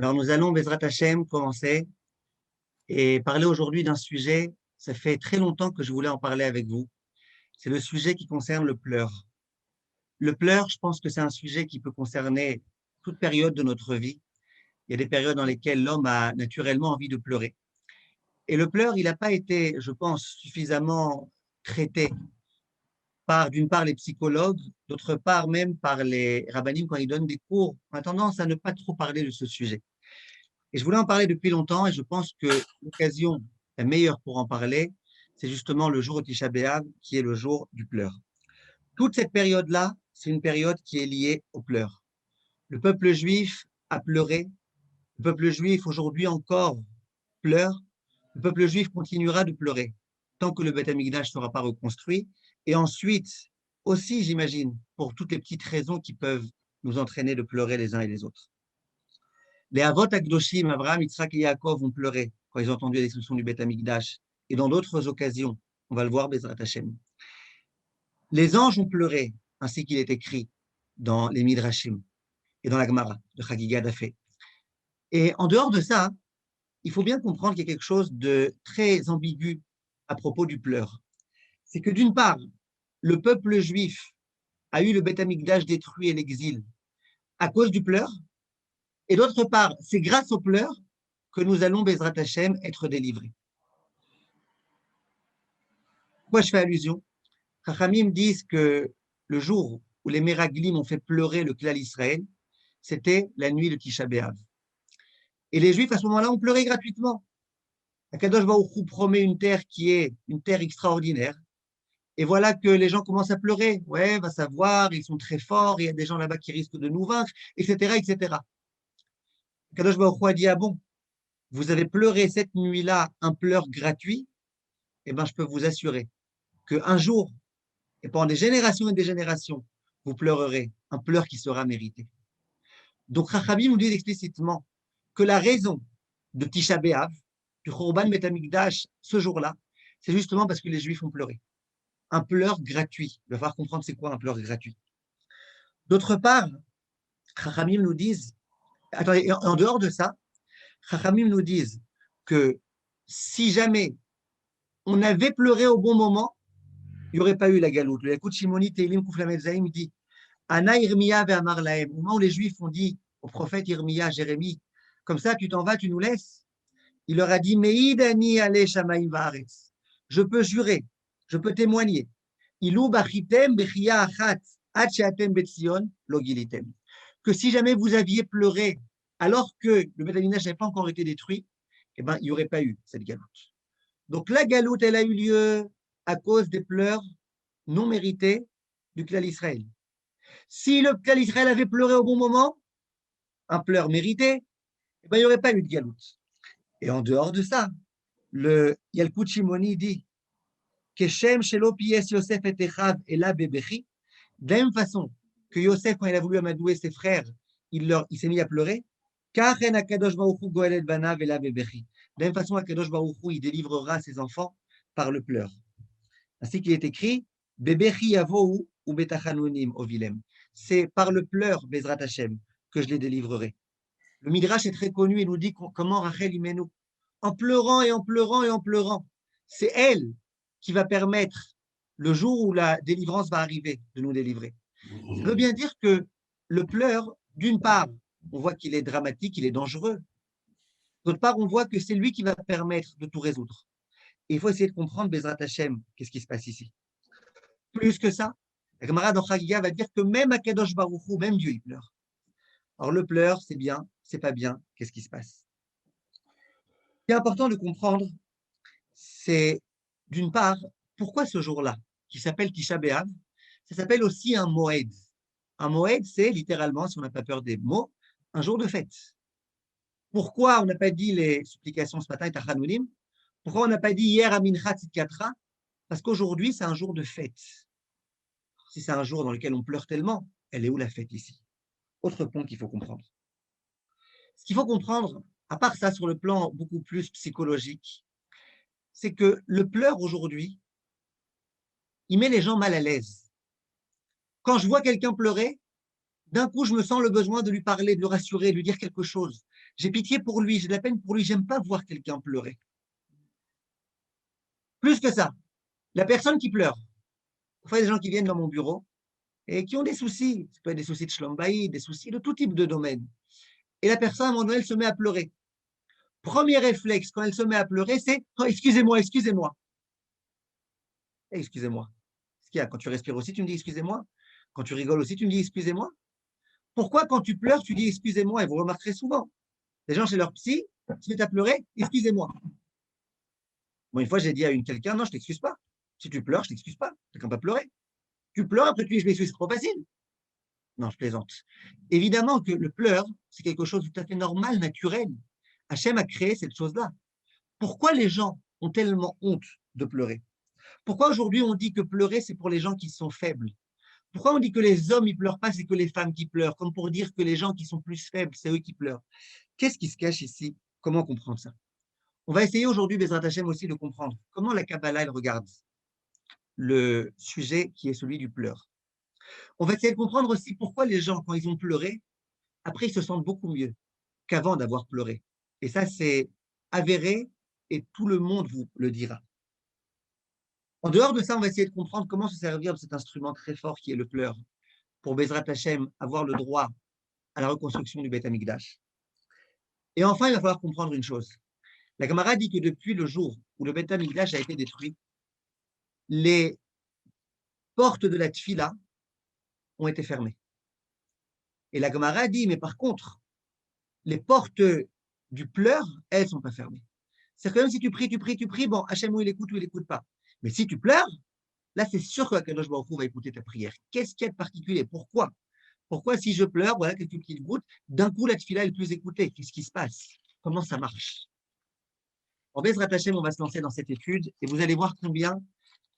Alors, nous allons, Bezrat Hashem, commencer et parler aujourd'hui d'un sujet. Ça fait très longtemps que je voulais en parler avec vous. C'est le sujet qui concerne le pleur. Le pleur, je pense que c'est un sujet qui peut concerner toute période de notre vie. Il y a des périodes dans lesquelles l'homme a naturellement envie de pleurer. Et le pleur, il n'a pas été, je pense, suffisamment traité par, d'une part, les psychologues, d'autre part, même par les rabbinim quand ils donnent des cours. On a tendance à ne pas trop parler de ce sujet. Et je voulais en parler depuis longtemps et je pense que l'occasion la meilleure pour en parler, c'est justement le jour de Tisha B'Av, qui est le jour du pleur. Toute cette période-là, c'est une période qui est liée au pleur. Le peuple juif a pleuré. Le peuple juif aujourd'hui encore pleure. Le peuple juif continuera de pleurer tant que le Beth Amikdash ne sera pas reconstruit. Et ensuite, aussi, j'imagine, pour toutes les petites raisons qui peuvent nous entraîner de pleurer les uns et les autres. Les Avot Akdoshim, Abraham, Yitzhak et Yaakov ont pleuré quand ils ont entendu la destruction du Beth Amikdash. Et dans d'autres occasions, on va le voir, Bezrat Hashem. Les anges ont pleuré, ainsi qu'il est écrit dans les Midrashim et dans la Gemara de Chagiga Dafé. Et en dehors de ça, il faut bien comprendre qu'il y a quelque chose de très ambigu à propos du pleur. C'est que d'une part, le peuple juif a eu le Beth Amikdash détruit et l'exil à cause du pleur, et d'autre part, c'est grâce au pleur que nous allons, Bezrat Hashem, être délivrés. Pourquoi je fais allusion? Chachamim disent que le jour où les Meraglim ont fait pleurer le clan Israël, c'était la nuit de Tisha B'Av. Et les Juifs, à ce moment-là, ont pleuré gratuitement. Akadosh Baruch Hu promet une terre qui est une terre extraordinaire. Et voilà que les gens commencent à pleurer. Ouais, va savoir, ils sont très forts, il y a des gens là-bas qui risquent de nous vaincre, etc., etc. Akadosh Baruch Hu a dit, ah bon, vous avez pleuré cette nuit-là un pleur gratuit, eh bien, je peux vous assurer qu'un jour, et pendant des générations et des générations, vous pleurerez un pleur qui sera mérité. Donc, Chachamim nous dit explicitement que la raison de Tisha B'Av, du Chorban Beth Amikdash, ce jour-là, c'est justement parce que les Juifs ont pleuré. Un pleur gratuit. Il va falloir comprendre c'est quoi un pleur gratuit. D'autre part, Chachamim nous disent, attendez, en dehors de ça, Chachamim nous disent que si jamais on avait pleuré au bon moment, il n'y aurait pas eu la galoute. Le Yakut Shimoni Teilim Kouflamet Zaïm dit Ana Irmia ve'amar lahem. Au moment où les Juifs ont dit au prophète Irmia, Jérémie, comme ça, tu t'en vas, tu nous laisses. Il leur a dit Meidani ale shamayim va'aretz. Je peux jurer, je peux témoigner. Ilou bachitem bechia achat ad she'atem betzion lo gilitem. Que si jamais vous aviez pleuré alors que le Beth Amikdash n'avait pas encore été détruit, eh ben, il n'y aurait pas eu cette galoute. Donc la galoute, elle a eu lieu à cause des pleurs non mérités du clan Israël. Si le clan Israël avait pleuré au bon moment, un pleur mérité, eh ben, il n'y aurait pas eu de galoute. Et en dehors de ça, le Yalkut Shimoni dit Keshem shelo piyes Yosef et Echav ela bebechi. De la même façon que Yosef, quand il a voulu amadouer ses frères, il s'est mis à pleurer. Kachen Akadosh Baruch Hu goel et banav ela bebechi. De la même façon, Akadosh Baruch Hu, il délivrera ses enfants par le pleur. Ainsi qu'il est écrit Bebechi yavou ou betachanonim ovilem. C'est par le pleur, Bezrat Hashem, que je les délivrerai. Le Midrash est très connu et nous dit comment Rachel Imenu, en pleurant et en pleurant et en pleurant, c'est elle qui va permettre, le jour où la délivrance va arriver, de nous délivrer. Ça veut bien dire que le pleur, d'une part, on voit qu'il est dramatique, il est dangereux. D'autre part, on voit que c'est lui qui va permettre de tout résoudre. Et il faut essayer de comprendre, Bezrat Hashem, qu'est-ce qui se passe ici. Plus que ça, la Gemara dans Chagiga va dire que même Akadosh Baruch Hu, même Dieu, il pleure. Alors le pleur, c'est bien, c'est pas bien, qu'est-ce qui se passe? Ce qui est important de comprendre, c'est d'une part, pourquoi ce jour-là, qui s'appelle Tisha B'Av, ça s'appelle aussi un Moed. Un Moed, c'est littéralement, si on n'a pas peur des mots, un jour de fête. Pourquoi on n'a pas dit les supplications ce matin et Tachanounim? Pourquoi on n'a pas dit hier à Mincha Tzidkatra? Parce qu'aujourd'hui, c'est un jour de fête. Si c'est un jour dans lequel on pleure tellement, elle est où la fête ici? Autre point qu'il faut comprendre. Ce qu'il faut comprendre, à part ça, sur le plan beaucoup plus psychologique, c'est que le pleur aujourd'hui, il met les gens mal à l'aise. Quand je vois quelqu'un pleurer, d'un coup, je me sens le besoin de lui parler, de le rassurer, de lui dire quelque chose. J'ai pitié pour lui, j'ai de la peine pour lui, j'aime pas voir quelqu'un pleurer. Plus que ça, la personne qui pleure. Parfois, il y a des gens qui viennent dans mon bureau et qui ont des soucis. Ça peut être des soucis de shlom bayit, des soucis de tout type de domaine. Et la personne, à un moment donné, elle se met à pleurer. Premier réflexe, quand elle se met à pleurer, c'est oh, excusez-moi, excusez-moi. Excusez-moi. Ce qu'il y a, quand tu respires aussi, tu me dis excusez-moi. Quand tu rigoles aussi, tu me dis excusez-moi. Pourquoi, quand tu pleures, tu dis excusez-moi? Et vous remarquerez souvent, les gens chez leur psy, se mettent à pleurer, excusez-moi. Bon, une fois, j'ai dit à quelqu'un, non, je t'excuse pas. Si tu pleures, je t'excuse pas. Tu n'as pas pleurer. Tu pleures, après tu dis je m'excuse, c'est trop facile. Non, je plaisante. Évidemment que le pleur, c'est quelque chose de tout à fait normal, naturel. Hachem a créé cette chose-là. Pourquoi les gens ont tellement honte de pleurer? Pourquoi aujourd'hui on dit que pleurer, c'est pour les gens qui sont faibles? Pourquoi on dit que les hommes, ils pleurent pas, c'est que les femmes qui pleurent? Comme pour dire que les gens qui sont plus faibles, c'est eux qui pleurent. Qu'est-ce qui se cache ici? Comment comprendre ça? On va essayer aujourd'hui, Bezrat Hachem, aussi de comprendre comment la Kabbalah, elle regarde le sujet qui est celui du pleur. On va essayer de comprendre aussi pourquoi les gens, quand ils ont pleuré, après, ils se sentent beaucoup mieux qu'avant d'avoir pleuré. Et ça, c'est avéré et tout le monde vous le dira. En dehors de ça, on va essayer de comprendre comment se servir de cet instrument très fort qui est le pleur pour Bezrat Hachem avoir le droit à la reconstruction du Beth Amikdash. Et enfin, il va falloir comprendre une chose. La Gemara dit que depuis le jour où le Beth Amikdash a été détruit, les portes de la Tfila ont été fermées. Et la Gemara dit, mais par contre, les portes du pleur, elles ne sont pas fermées. C'est que même si tu pries, bon, Hachem, où il écoute pas. Mais si tu pleures, là, c'est sûr que Kadosh Baruch Hu va écouter ta prière. Qu'est-ce qu'il y a de particulier? Pourquoi? Pourquoi, si je pleure, voilà quelques petites gouttes, d'un coup, la tefila est plus écoutée? Qu'est-ce qui se passe? Comment ça marche? En Bezrat Hachem, on va se lancer dans cette étude et vous allez voir combien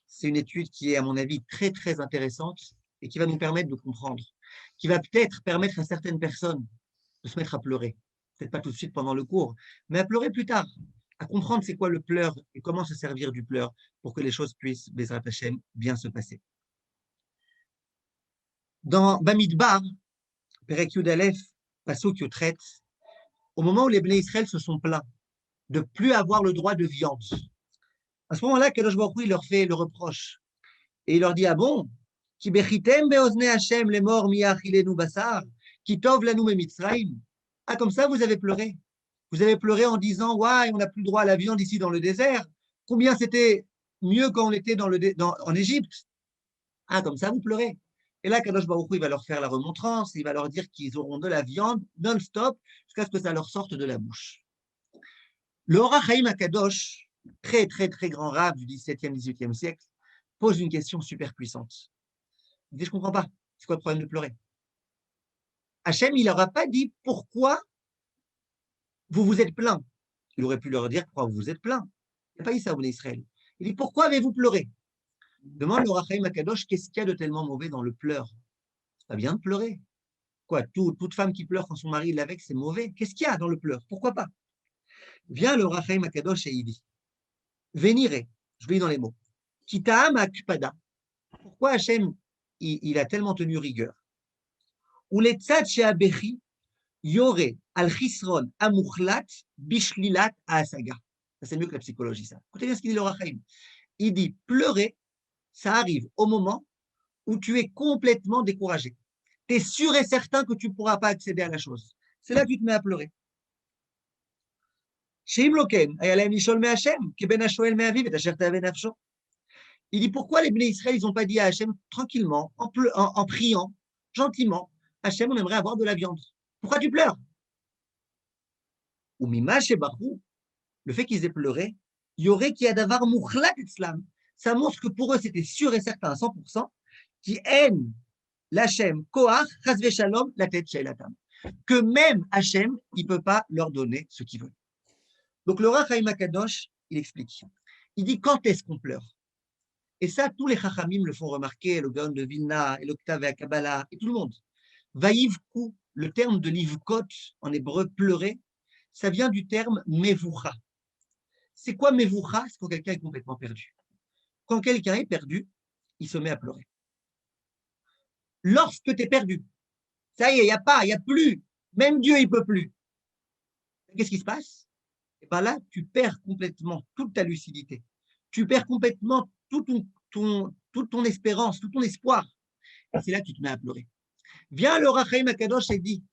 c'est une étude qui est, à mon avis, très, très intéressante et qui va nous permettre de comprendre, qui va peut-être permettre à certaines personnes de se mettre à pleurer. Peut-être pas tout de suite pendant le cours, mais à pleurer plus tard, à comprendre c'est quoi le pleur et comment se servir du pleur pour que les choses puissent, Bezrat Hachem, bien se passer. Dans Bamidbar, Perek Yud Aleph, Pasuk Yotret, au moment où les Bnei Israël se sont plaints de plus avoir le droit de viande, à ce moment-là, Kadosh Baruch Hu, il leur fait le reproche. Et il leur dit, ah bon, Ki bechitem beozne Hashem lemor mi achilenu basar, ki tov lanu memitzraim. Ah, comme ça, vous avez pleuré. Vous avez pleuré en disant, ouais, on n'a plus le droit à la viande ici dans le désert. Combien c'était mieux quand on était en Égypte. Ah, comme ça, vous pleurez. Et là, Kadosh Baruch Hu, il va leur faire la remontrance, il va leur dire qu'ils auront de la viande non-stop jusqu'à ce que ça leur sorte de la bouche. Le Or HaChaim HaKadosh, très, très, très grand rave du XVIIe, XVIIIe siècle, pose une question super puissante. Il dit, je ne comprends pas, c'est quoi le problème de pleurer? Hachem, il leur a pas dit pourquoi vous vous êtes plaints. Il aurait pu leur dire pourquoi vous vous êtes plaints. Il n'a pas dit ça au Israël. Il dit, pourquoi avez-vous pleuré? Demande le Or HaChaim HaKadosh, qu'est-ce qu'il y a de tellement mauvais dans le pleur? C'est pas bien de pleurer. Quoi, toute femme qui pleure quand son mari l'avec, c'est mauvais. Qu'est-ce qu'il y a dans le pleur? Pourquoi pas? Vient le Or HaChaim HaKadosh et il dit, Véniré, je lis dans les mots, Kitaam akpada. Pourquoi Hachem, il a tellement tenu rigueur? Ou les tzad sheabechi, yore al chisron amuchlat bishlilat asaga. Ça, c'est mieux que la psychologie, ça. Écoutez bien ce qu'il dit le Or HaChaim. Il dit, pleurer, ça arrive au moment où tu es complètement découragé. Tu es sûr et certain que tu ne pourras pas accéder à la chose. C'est là que tu te mets à pleurer. Il dit pourquoi les Bnei Israël, ils n'ont pas dit à Hachem tranquillement, en priant, gentiment, Hachem, on aimerait avoir de la viande. Pourquoi tu pleures? Ou Mimash et Barou, le fait qu'ils aient pleuré, il y aurait qui a d'avar mouchlat islam. Ça montre que pour eux, c'était sûr et certain à 100%, qui aiment l'Hachem, Koach, Chazve Shalom, la tête Shailatam. Que même Hachem, il ne peut pas leur donner ce qu'il veut. Donc le Or HaChaim HaKadosh, il explique. Il dit quand est-ce qu'on pleure? Et ça, tous les Chachamim le font remarquer, le Gaon de Vilna, et l'Octave et la Kabbalah, et tout le monde. Vaïvku, le terme de l'ivkot, en hébreu, pleurer, ça vient du terme mevoucha. C'est quoi mevoucha? C'est quand quelqu'un est complètement perdu. Quand quelqu'un est perdu, il se met à pleurer. Lorsque tu es perdu, ça y est, il n'y a pas, il n'y a plus. Même Dieu, il ne peut plus. Qu'est-ce qui se passe? Et bien là, tu perds complètement toute ta lucidité. Tu perds complètement toute ton espérance, tout ton espoir. Et c'est là que tu te mets à pleurer. Viens le Rachaim Akadosh et dit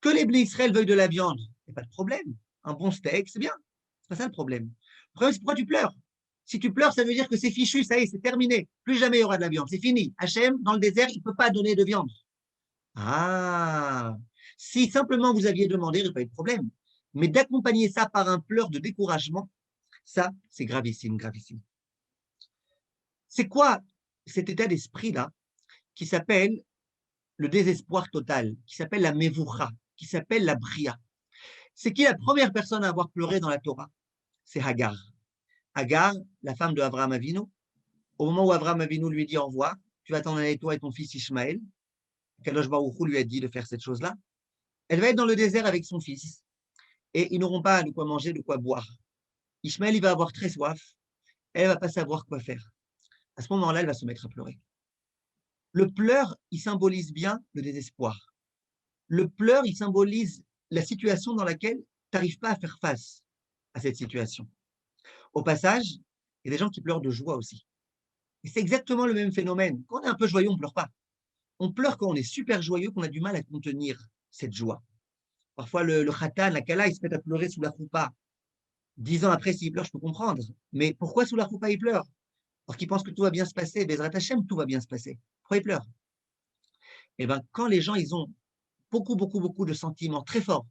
que les Bnei Israël veuillent de la viande. Il n'y a pas de problème. Un bon steak, c'est bien. C'est pas ça le problème. Le problème, c'est pourquoi tu pleures. Si tu pleures, ça veut dire que c'est fichu, ça y est, c'est terminé. Plus jamais il y aura de la viande. C'est fini. Hachem, dans le désert, il ne peut pas donner de viande. Ah, si simplement vous aviez demandé, il n'y aurait pas eu de problème. Mais d'accompagner ça par un pleur de découragement, ça, c'est gravissime, gravissime. C'est quoi cet état d'esprit-là qui s'appelle le désespoir total, qui s'appelle la mevoucha, qui s'appelle la bria? C'est qui la première personne à avoir pleuré dans la Torah? C'est Hagar. Hagar, la femme de Abraham Avinu. Au moment où Abraham Avinu lui dit au revoir, tu vas t'en aller toi et ton fils Ishmaël. Kadosh Baruch Hu lui a dit de faire cette chose-là. Elle va être dans le désert avec son fils et ils n'auront pas de quoi manger, de quoi boire. Ishmaël, il va avoir très soif. Elle va pas savoir quoi faire. À ce moment-là, elle va se mettre à pleurer. Le pleur, il symbolise bien le désespoir. Le pleur, il symbolise la situation dans laquelle tu n'arrives pas à faire face à cette situation. Au passage, il y a des gens qui pleurent de joie aussi. Et c'est exactement le même phénomène. Quand on est un peu joyeux, on ne pleure pas. On pleure quand on est super joyeux, qu'on a du mal à contenir cette joie. Parfois, le khatan, la kala, ils se mettent à pleurer sous la choupa. 10 ans après, s'il pleure, je peux comprendre. Mais pourquoi sous la choupa, il pleure? Parce qu'il pense que tout va bien se passer. Bezrat Hashem, tout va bien se passer. Pourquoi il pleure? Eh bien, quand les gens, ils ont beaucoup, beaucoup, beaucoup de sentiments très forts,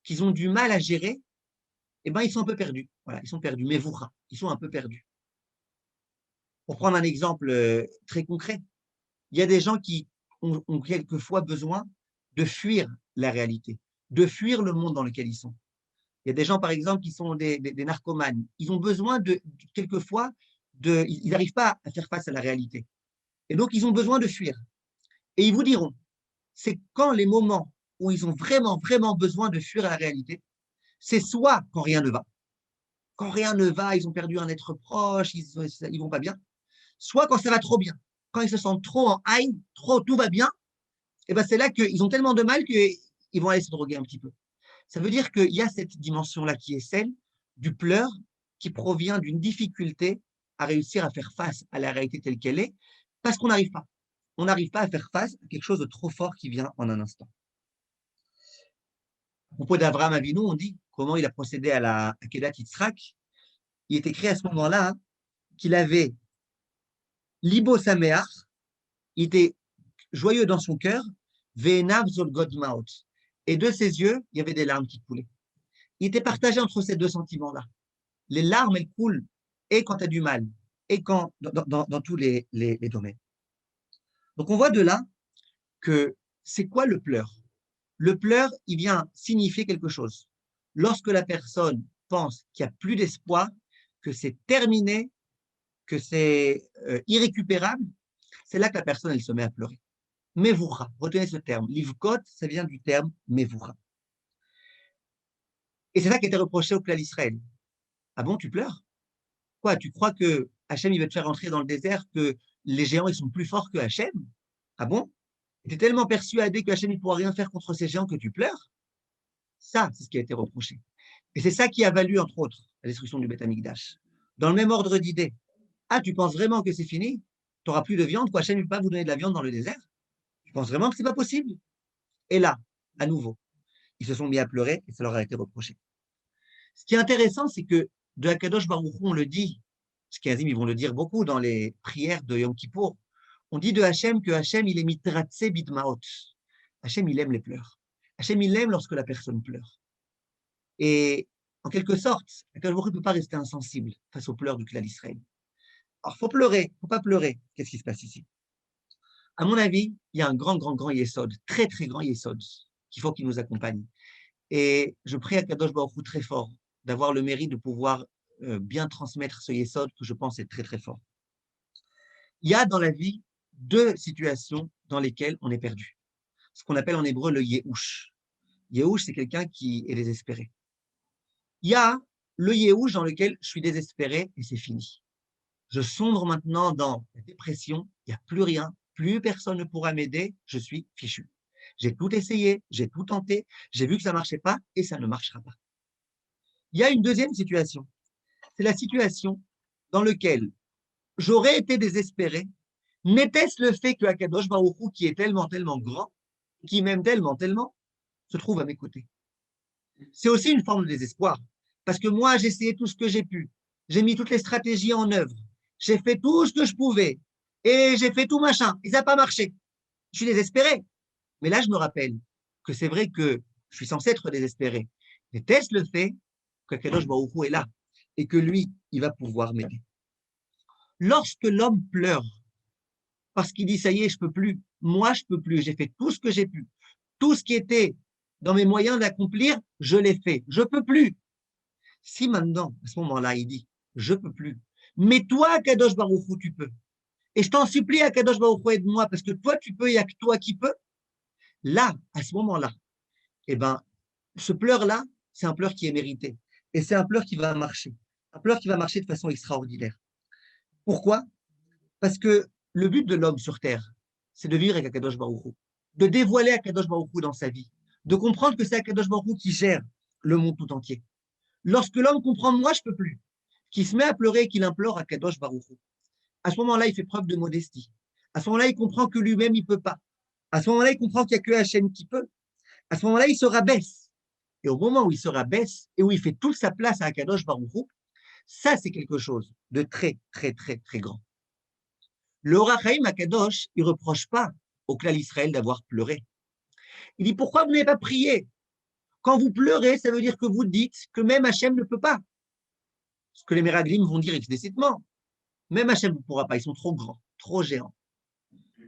qu'ils ont du mal à gérer, eh ben, ils sont un peu perdus. Voilà, ils sont perdus. Mais vous, ils sont un peu perdus. Pour prendre un exemple très concret, il y a des gens qui ont quelquefois besoin de fuir la réalité, de fuir le monde dans lequel ils sont. Il y a des gens, par exemple, qui sont des narcomanes. Ils ont besoin quelquefois, ils n'arrivent pas à faire face à la réalité. Et donc, ils ont besoin de fuir. Et ils vous diront, c'est quand les moments où ils ont vraiment, vraiment besoin de fuir la réalité, c'est soit quand rien ne va. Quand rien ne va, ils ont perdu un être proche, ils ne vont pas bien. Soit quand ça va trop bien. Quand ils se sentent trop en high, trop tout va bien, et ben c'est là qu'ils ont tellement de mal qu'ils vont aller se droguer un petit peu. Ça veut dire qu'il y a cette dimension-là qui est celle du pleur qui provient d'une difficulté à réussir à faire face à la réalité telle qu'elle est, parce qu'on n'arrive pas. On n'arrive pas à faire face à quelque chose de trop fort qui vient en un instant. À propos d'Abraham Avinu, on dit comment il a procédé à la Kedat Yitzhak. Il est écrit à ce moment-là qu'il avait Libo Sameach, il était joyeux dans son cœur, Ve'enav zol godmaot. Et de ses yeux, il y avait des larmes qui coulaient. Il était partagé entre ces deux sentiments-là. Les larmes, elles coulent, et quand tu as du mal, et quand, dans tous les domaines. Donc on voit de là que c'est quoi le pleur? Le pleur, il vient signifier quelque chose. Lorsque la personne pense qu'il n'y a plus d'espoir, que c'est terminé, que c'est irrécupérable, c'est là que la personne, elle se met à pleurer. Mevoucha, retenez ce terme. Livkot, ça vient du terme Mevoucha. Et c'est ça qui a été reproché au clan d'Israël. Ah bon, tu pleures? Quoi, tu crois que Hachem, il va te faire rentrer dans le désert, que les géants, ils sont plus forts que Hachem? Ah bon? Tu es tellement persuadé que Hachem, il ne pourra rien faire contre ces géants que tu pleures? Ça, c'est ce qui a été reproché. Et c'est ça qui a valu, entre autres, la destruction du Beth Amikdash. Dans le même ordre d'idée. Ah, tu penses vraiment que c'est fini? Tu n'auras plus de viande? Quoi, Hachem ne peut pas vous donner de la viande dans le désert? Tu penses vraiment que ce n'est pas possible? Et là, à nouveau, ils se sont mis à pleurer et ça leur a été reproché. Ce qui est intéressant, c'est que de Akadosh Baruch Hu, on le dit, ce qu'Azim, ils vont le dire beaucoup dans les prières de Yom Kippour, on dit de Hachem que Hachem, il est mitratse bitmaot. Hachem, il aime les pleurs. Hachem, il aime lorsque la personne pleure. Et en quelque sorte, Akadosh Baruch Hu ne peut pas rester insensible face aux pleurs du clan d'Israël. Alors, il faut pleurer, il ne faut pas pleurer. Qu'est-ce qui se passe ici? À mon avis, il y a un grand, grand, grand yesod, très, très grand yesod, qu'il faut qu'il nous accompagne. Et je prie à Kadosh Baruch Hu très fort d'avoir le mérite de pouvoir bien transmettre ce yesod que je pense est très, très fort. Il y a dans la vie deux situations dans lesquelles on est perdu. Ce qu'on appelle en hébreu le yéhouch. Yéhouch, c'est quelqu'un qui est désespéré. Il y a le yéhouch dans lequel je suis désespéré et c'est fini. Je sombre maintenant dans la dépression, il n'y a plus rien, plus personne ne pourra m'aider, je suis fichu. J'ai tout essayé, j'ai tout tenté, j'ai vu que ça ne marchait pas et ça ne marchera pas. Il y a une deuxième situation. C'est la situation dans laquelle j'aurais été désespéré, n'était-ce le fait que Akadosh Baruch Hu, qui est tellement, tellement grand, qui m'aime tellement, tellement, se trouve à mes côtés. C'est aussi une forme de désespoir, parce que moi, j'ai essayé tout ce que j'ai pu, j'ai mis toutes les stratégies en œuvre, j'ai fait tout ce que je pouvais, et j'ai fait tout machin, et ça n'a pas marché. Je suis désespéré. Mais là, je me rappelle que c'est vrai que je suis censé être désespéré. Était-ce le fait que Kadosh Baruch Hu est là et que lui, il va pouvoir m'aider. Lorsque l'homme pleure parce qu'il dit ça y est, je peux plus, moi je peux plus, j'ai fait tout ce que j'ai pu, tout ce qui était dans mes moyens d'accomplir, je l'ai fait, je peux plus. Si maintenant, à ce moment-là, il dit je peux plus, mais toi, Kadosh Baruch Hu, tu peux. Et je t'en supplie, Kadosh Baruch Hu, aide-moi parce que toi tu peux, il n'y a que toi qui peux. Là, à ce moment-là, eh ben, ce pleur-là, c'est un pleur qui est mérité. Et c'est un pleur qui va marcher. Un pleur qui va marcher de façon extraordinaire. Pourquoi? Parce que le but de l'homme sur Terre, c'est de vivre avec Akadosh Baruch Hu, de dévoiler Akadosh Baruch Hu dans sa vie, de comprendre que c'est Akadosh Baruch Hu qui gère le monde tout entier. Lorsque l'homme comprend moi, je peux plus, qu'il se met à pleurer et qu'il implore Akadosh Baruch Hu, à ce moment-là, il fait preuve de modestie. À ce moment-là, il comprend que lui-même, il peut pas. À ce moment-là, il comprend qu'il n'y a que Hachem qui peut. À ce moment-là, il se rabaisse. Et au moment où il se rabaisse et où il fait toute sa place à Akadosh Baruch Hu, ça, c'est quelque chose de très, très, très, très grand. Le Or HaChaim Akadosh, il ne reproche pas au clan Israël d'avoir pleuré. Il dit, pourquoi vous n'avez pas prié? Quand vous pleurez, ça veut dire que vous dites que même Hachem ne peut pas. Ce que les Meraglim vont dire explicitement. Même Hachem ne pourra pas, ils sont trop grands, trop géants.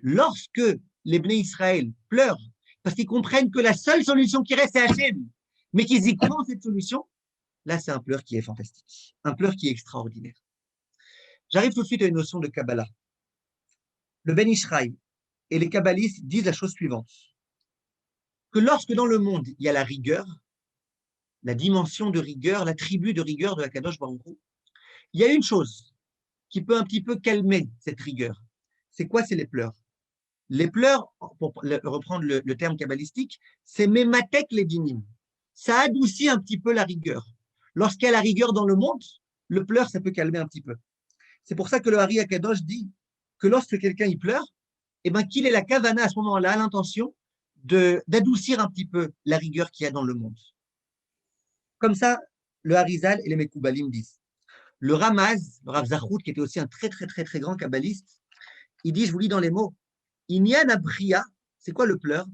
Lorsque les Bnei Israël pleurent, parce qu'ils comprennent que la seule solution qui reste, c'est Hachem, mais qu'ils y croient cette solution, là, c'est un pleur qui est fantastique, un pleur qui est extraordinaire. J'arrive tout de suite à une notion de Kabbalah. Le Ben Ishraï et les kabbalistes disent la chose suivante, que lorsque dans le monde, il y a la rigueur, la dimension de rigueur, l'attribut de rigueur de la Kadosh Baruch Hu, il y a une chose qui peut un petit peu calmer cette rigueur. C'est quoi? C'est les pleurs. Les pleurs, pour reprendre le terme kabbalistique, c'est mematek les dinim. Ça adoucit un petit peu la rigueur. Lorsqu'il y a la rigueur dans le monde, le pleur, ça peut calmer un petit peu. C'est pour ça que le Hari Akadosh dit que lorsque quelqu'un y pleure, eh ben, qu'il ait la kavana à ce moment-là, l'intention d'adoucir un petit peu la rigueur qu'il y a dans le monde. Comme ça, le Harizal et les Mekoubalim disent. Le Ramaz, le Rav Zachout, qui était aussi un très, très, très, très grand kabbaliste, il dit, je vous lis dans les mots, Inyan Abria, c'est quoi le pleur?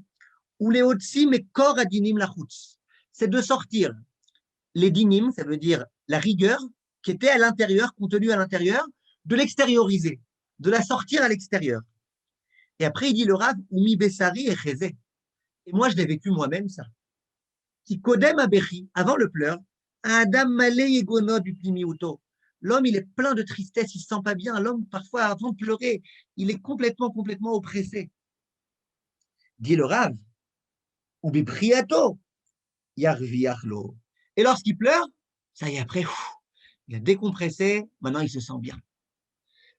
Ou les Otsim et Kor Adinim Lachutz. C'est de sortir les dinim, ça veut dire la rigueur qui était à l'intérieur, contenue à l'intérieur, de l'extérioriser, de la sortir à l'extérieur. Et après, il dit le Rav, Umi Bessari et Chezé. Et moi, je l'ai vécu moi-même, ça. Qui kodem abechi, avant le pleur, un Adam malé egono du plimiuto. L'homme, il est plein de tristesse, il ne se sent pas bien. L'homme, parfois, avant de pleurer, il est complètement, complètement oppressé. Dit le Rav, Ubi priato, yarviachlo. Et lorsqu'il pleure, ça y est, après, il a décompressé, maintenant il se sent bien.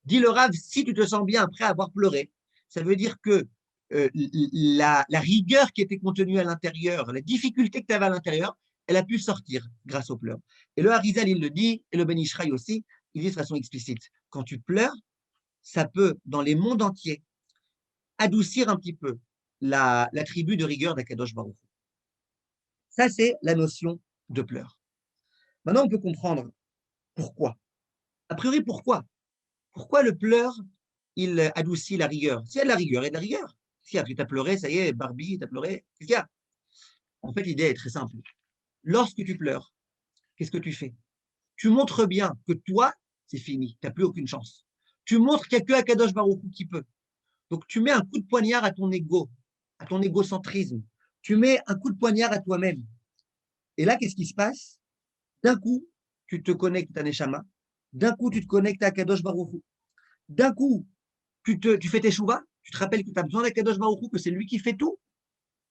Dit le Rav, si tu te sens bien après avoir pleuré, ça veut dire que la rigueur qui était contenue à l'intérieur, la difficulté que tu avais à l'intérieur, elle a pu sortir grâce aux pleurs. Et le Harizal, il le dit, et le Ben Ishraï aussi, il dit de façon explicite, quand tu pleures, ça peut, dans les mondes entiers, adoucir un petit peu l'attribut de rigueur d'Akadosh Baruch Hu. Ça, c'est la notion de pleurs. Maintenant, on peut comprendre pourquoi. A priori, pourquoi? Pourquoi le pleur, il adoucit la rigueur? S'il y a de la rigueur, il y a de la rigueur. Si tu as pleuré, ça y est, Barbie, tu as pleuré, qu'est-ce qu'il y a? En fait, l'idée est très simple. Lorsque tu pleures, qu'est-ce que tu fais? Tu montres bien que toi, c'est fini, tu n'as plus aucune chance. Tu montres qu'il n'y a que Akadosh Baruch Hu qui peut. Donc, tu mets un coup de poignard à ton ego, à ton égocentrisme. Tu mets un coup de poignard à toi-même. Et là, qu'est-ce qui se passe? D'un coup, tu te connectes à Neshama. D'un coup, tu te connectes à Akadosh Baruch Hu. D'un coup, tu fais tes chouvas, tu te rappelles que tu as besoin d'Akadosh Baruch Hu, que c'est lui qui fait tout.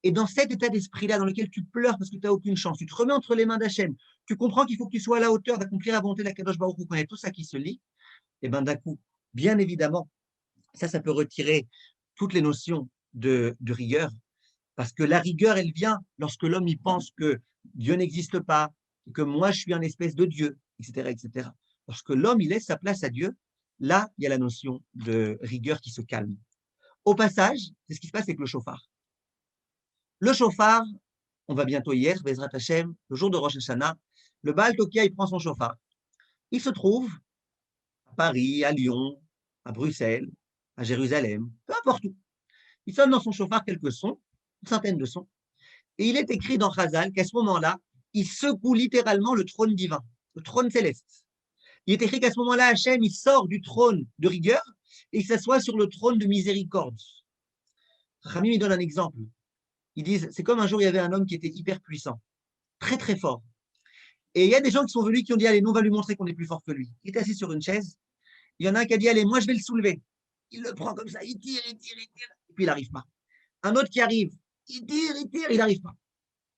Et dans cet état d'esprit-là, dans lequel tu pleures parce que tu n'as aucune chance, tu te remets entre les mains d'Hachem, tu comprends qu'il faut que tu sois à la hauteur d'accomplir la volonté d'Akadosh Baruch Hu, quand il y a tout ça qui se lie, et bien d'un coup, bien évidemment, ça peut retirer toutes les notions de rigueur, parce que la rigueur, elle vient lorsque l'homme y pense que Dieu n'existe pas, que moi, je suis un espèce de Dieu, etc., etc. Lorsque l'homme, il laisse sa place à Dieu, là, il y a la notion de rigueur qui se calme. Au passage, c'est ce qui se passe avec le chauffard. Le chauffard, on va bientôt y être, Bezrat Hashem, le jour de Rosh Hashanah, le Baal Tokia, il prend son chauffard. Il se trouve à Paris, à Lyon, à Bruxelles, à Jérusalem, peu importe où. Il sonne dans son chauffard quelques sons, une centaine de sons, et il est écrit dans Chazal qu'à ce moment-là, il secoue littéralement le trône divin, le trône céleste. Il est écrit qu'à ce moment-là, Hachem, il sort du trône de rigueur et il s'assoit sur le trône de miséricorde. Rami me donne un exemple. Ils disent, c'est comme un jour, il y avait un homme qui était hyper puissant, très très fort. Et il y a des gens qui sont venus qui ont dit, allez, nous, on va lui montrer qu'on est plus fort que lui. Il était assis sur une chaise. Il y en a un qui a dit, allez, moi, je vais le soulever. Il le prend comme ça, il tire, il tire, il tire. Et puis, il n'arrive pas. Un autre qui arrive, il tire, il n'arrive pas.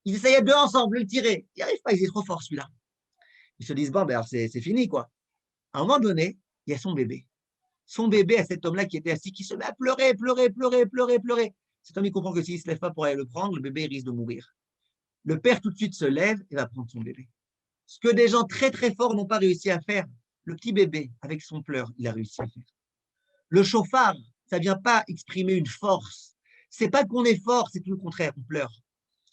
Ils essayent deux ensemble de le tirer. Il n'arrive pas, il est trop fort celui-là. Ils se disent, bon, ben, c'est fini, quoi. À un moment donné, il y a son bébé. Son bébé à cet homme-là qui était assis, qui se met à pleurer, pleurer, pleurer, pleurer, pleurer. Cet homme, il comprend que s'il ne se lève pas pour aller le prendre, le bébé il risque de mourir. Le père, tout de suite, se lève et va prendre son bébé. Ce que des gens très, très forts n'ont pas réussi à faire, le petit bébé, avec son pleur, il a réussi à faire. Le chauffard, ça ne vient pas exprimer une force. C'est pas qu'on est fort, c'est tout le contraire, on pleure.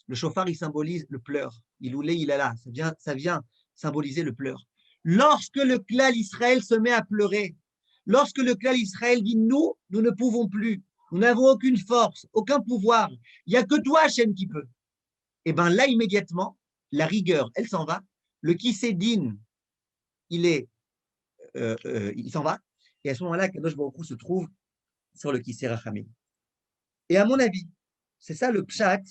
Le chauffard, il symbolise le pleur. Il oulé, il a là. Ça vient symboliser le pleur. Lorsque le clan Israël se met à pleurer, lorsque le clan Israël dit nous ne pouvons plus, nous n'avons aucune force, aucun pouvoir, il n'y a que toi, Hachem, qui peut. Et bien là, immédiatement, la rigueur, elle s'en va. Le Kisédine, il s'en va. Et à ce moment-là, Kadosh Baruch Hu se trouve sur le Kisé Rachamim. Et à mon avis, c'est ça le pshat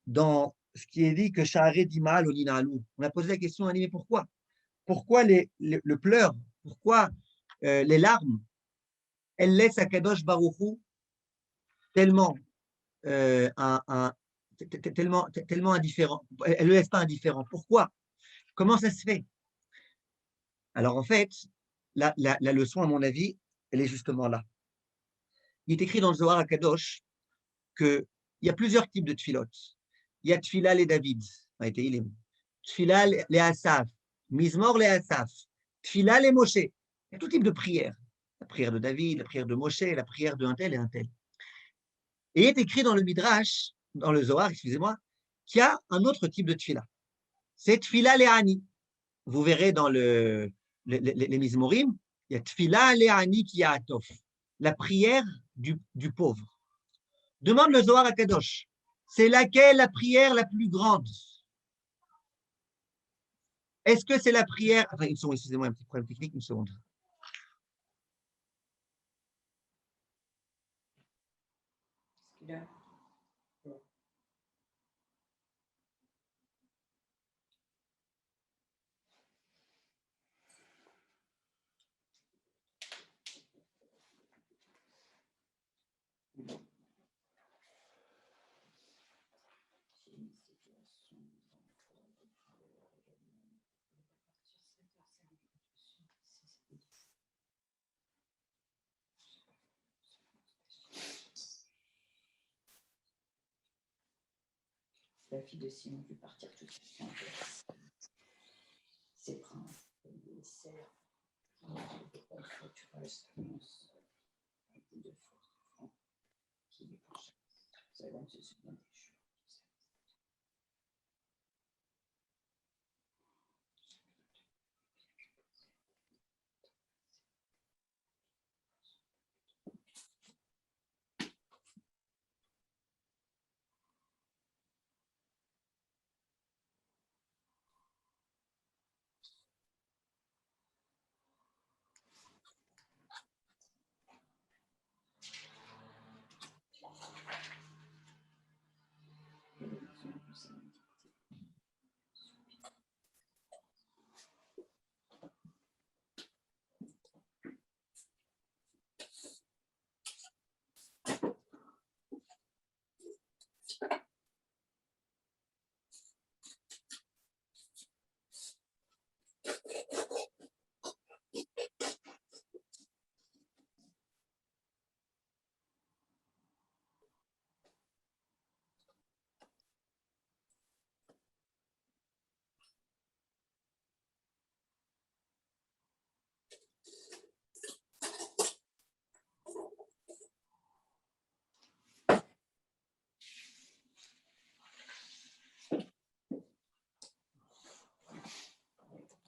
dans ce qui est dit que Sha'arei Dima Lolina Alou. On a posé la question, mais pourquoi? Pourquoi le pleur? Pourquoi les larmes? Elles laissent à Kadosh Baruch Hu tellement, tellement indifférent. Elle ne le laisse pas indifférent. Pourquoi? Comment ça se fait? Alors en fait, la leçon, à mon avis, elle est justement là. Il est écrit dans le Zohar à Kadosh qu'il y a plusieurs types de tfilotes. Il y a tfila les David, tfila les Asaf, Mizmor les Asaf, tfila les Moshe. Il y a tout type de prières. La prière de David, la prière de Moshe, la prière de un tel et un tel. Et il est écrit dans le Midrash, dans le Zohar, excusez-moi, qu'il y a un autre type de tfila. C'est tfila les Ani. Vous verrez dans les Mizmorim, il y a tfila les Ani qui a atof. La prière du pauvre. Demande le Zohar à Kadosh. C'est laquelle la prière la plus grande? Est-ce que c'est la prière... Enfin, excusez-moi, un petit problème technique, une seconde. La fille de Simon peut partir tout de suite. Ses princes, les serfs, tu restes un coup de force qui est penché. Ça va, c'est bien des choses.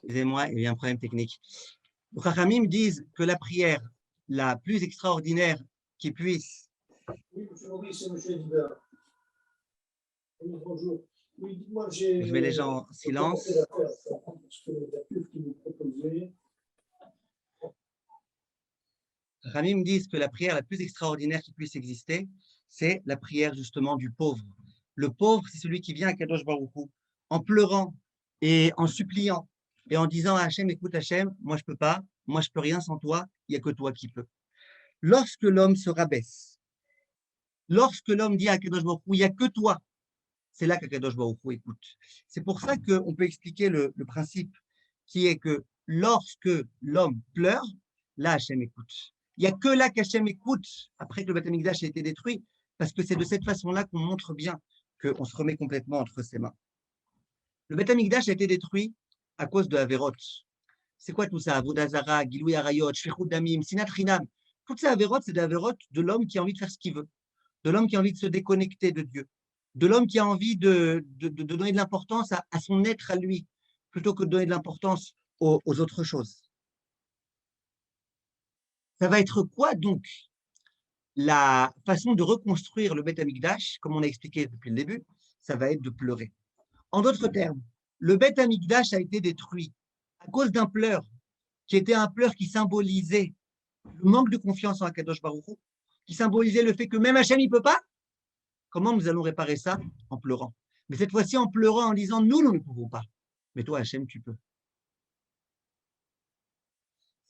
Excusez-moi, il y a un problème technique. Les Chachamim disent que la prière la plus extraordinaire qui puisse. Oui, monsieur Maurice, c'est monsieur Hébert. Oui, bonjour. Oui, dites-moi, Je mets les gens en silence. Parce que la pub qui nous proposait. Chachamim disent que la prière la plus extraordinaire qui puisse exister, c'est la prière justement du pauvre. Le pauvre, c'est celui qui vient à Kadosh Baruch Hu en pleurant et en suppliant et en disant à Hachem, écoute Hachem, moi je peux pas, moi je peux rien sans toi, il n'y a que toi qui peux. Lorsque l'homme se rabaisse, lorsque l'homme dit à Kadosh Baruch Hu, il n'y a que toi, c'est là qu'Akadosh Baruch Hu écoute. C'est pour ça qu'on peut expliquer le principe qui est que lorsque l'homme pleure, là Hachem écoute. Il n'y a que là qu'Hachem écoute après que le Beth Amikdash a été détruit, parce que c'est de cette façon-là qu'on montre bien qu'on se remet complètement entre ses mains. Le Beth Amikdash a été détruit à cause de Averot. C'est quoi tout ça? Avodah Zara, Gilui Arayot, Shfichut Damim, Sinat Chinam. Toutes ces Averot, c'est des Averot de l'homme qui a envie de faire ce qu'il veut, de l'homme qui a envie de se déconnecter de Dieu, de l'homme qui a envie de donner de l'importance à son être à lui, plutôt que de donner de l'importance aux autres choses. Ça va être quoi donc la façon de reconstruire le Beth Amikdash, comme on a expliqué depuis le début? Ça va être de pleurer. En d'autres termes, le Beth Amikdash a été détruit à cause d'un pleur, qui était un pleur qui symbolisait le manque de confiance en Akadosh Baruch Hu, qui symbolisait le fait que même Hachem il peut pas. Comment nous allons réparer ça? En pleurant. Mais cette fois-ci, en pleurant, en disant, nous ne pouvons pas. Mais toi, Hachem, tu peux.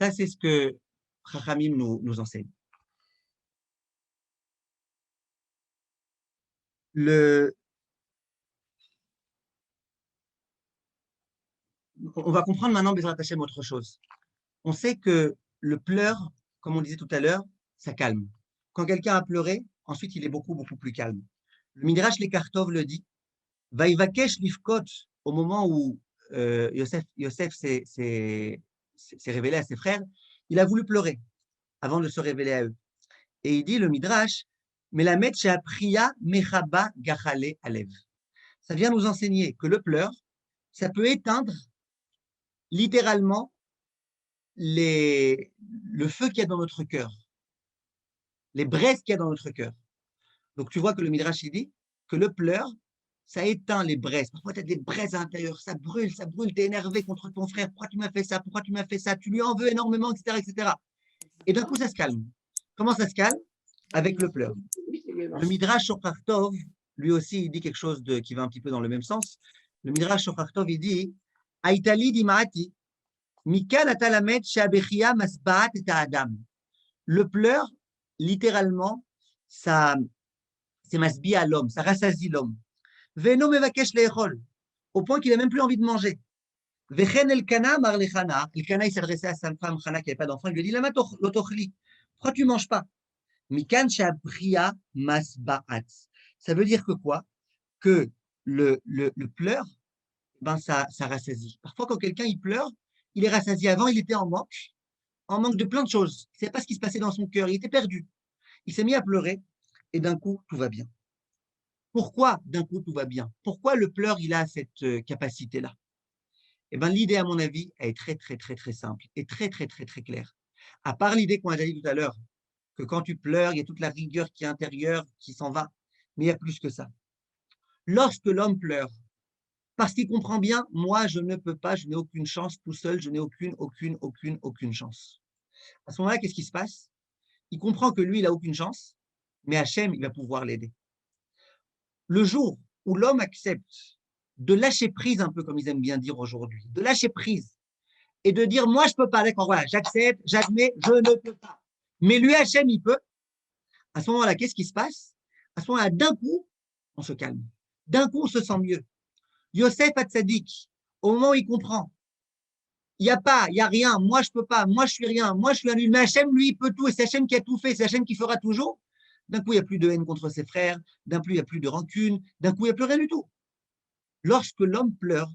Ça, c'est ce que Chachamim nous enseigne. On va comprendre maintenant, Bezrat Hachem, autre chose. On sait que le pleur, comme on disait tout à l'heure, ça calme. Quand quelqu'un a pleuré, ensuite, il est beaucoup, beaucoup plus calme. Le Midrash Lekartov le dit, Vaïvakesh Lifkot, au moment où Yosef s'est révélé à ses frères, il a voulu pleurer avant de se révéler à eux. Et il dit, le Midrash, Melamed Sheapriya Mechaba Gachale Alev. Ça vient nous enseigner que le pleur, ça peut éteindre littéralement le feu qu'il y a dans notre cœur, les braises qu'il y a dans notre cœur. Donc tu vois que le Midrash il dit que le pleur, ça éteint les braises. Parfois, tu as des braises à l'intérieur, ça brûle, tu es énervé contre ton frère, pourquoi tu m'as fait ça, pourquoi tu m'as fait ça, tu lui en veux énormément, etc. etc. Et d'un coup, ça se calme. Comment ça se calme? Avec le pleur. Le Midrash Shofar Tov, lui aussi, il dit quelque chose qui va un petit peu dans le même sens. Le Midrash Shofar Tov, il dit Aïtali dimati, Mikan atalamet shabechia masbaat et adam. Le pleur, littéralement, ça, c'est masbi à l'homme, ça rassasie l'homme. Veno mevakesh le'echol, au point qu'il n'a même plus envie de manger. Vechen elkana mar lechana, Elkana il s'adressait à sa femme Chana qui n'avait pas d'enfant, il lui a dit Lama lotochli, pourquoi tu ne manges pas? Mikan shabria masbaat. Ça veut dire que quoi? Que le pleur, ben ça rassasie. Parfois, quand quelqu'un il pleure, il est rassasié. Avant, il était en manque de plein de choses. Il ne savait pas ce qui se passait dans son cœur, il était perdu. Il s'est mis à pleurer et d'un coup, tout va bien. Pourquoi d'un coup, tout va bien? Pourquoi le pleur, il a cette capacité-là? Eh bien, l'idée, à mon avis, elle est très, très, très, très simple et très, très, très, très claire. À part l'idée qu'on a dit tout à l'heure, que quand tu pleures, il y a toute la rigueur qui est intérieure qui s'en va. Mais il y a plus que ça. Lorsque l'homme pleure, parce qu'il comprend bien, moi, je ne peux pas, je n'ai aucune chance tout seul, je n'ai aucune chance. À ce moment-là, qu'est-ce qui se passe? Il comprend que lui, il n'a aucune chance, mais Hachem, il va pouvoir l'aider. Le jour où l'homme accepte de lâcher prise, un peu comme ils aiment bien dire aujourd'hui, de lâcher prise et de dire, moi, je ne peux pas, d'accord, voilà, j'accepte, j'admets, je ne peux pas. Mais lui, Hachem, il peut. À ce moment-là, qu'est-ce qui se passe? À ce moment-là, d'un coup, on se calme. D'un coup, on se sent mieux. Yosef Hatzadik, au moment où il comprend, il n'y a rien, moi je peux pas, moi je suis rien, moi je suis un nul, mais Hachem, lui, il peut tout, et c'est Hachem qui a tout fait, c'est Hachem qui fera toujours. D'un coup, il n'y a plus de haine contre ses frères, d'un coup, il n'y a plus de rancune, d'un coup, il n'y a plus rien du tout. Lorsque l'homme pleure,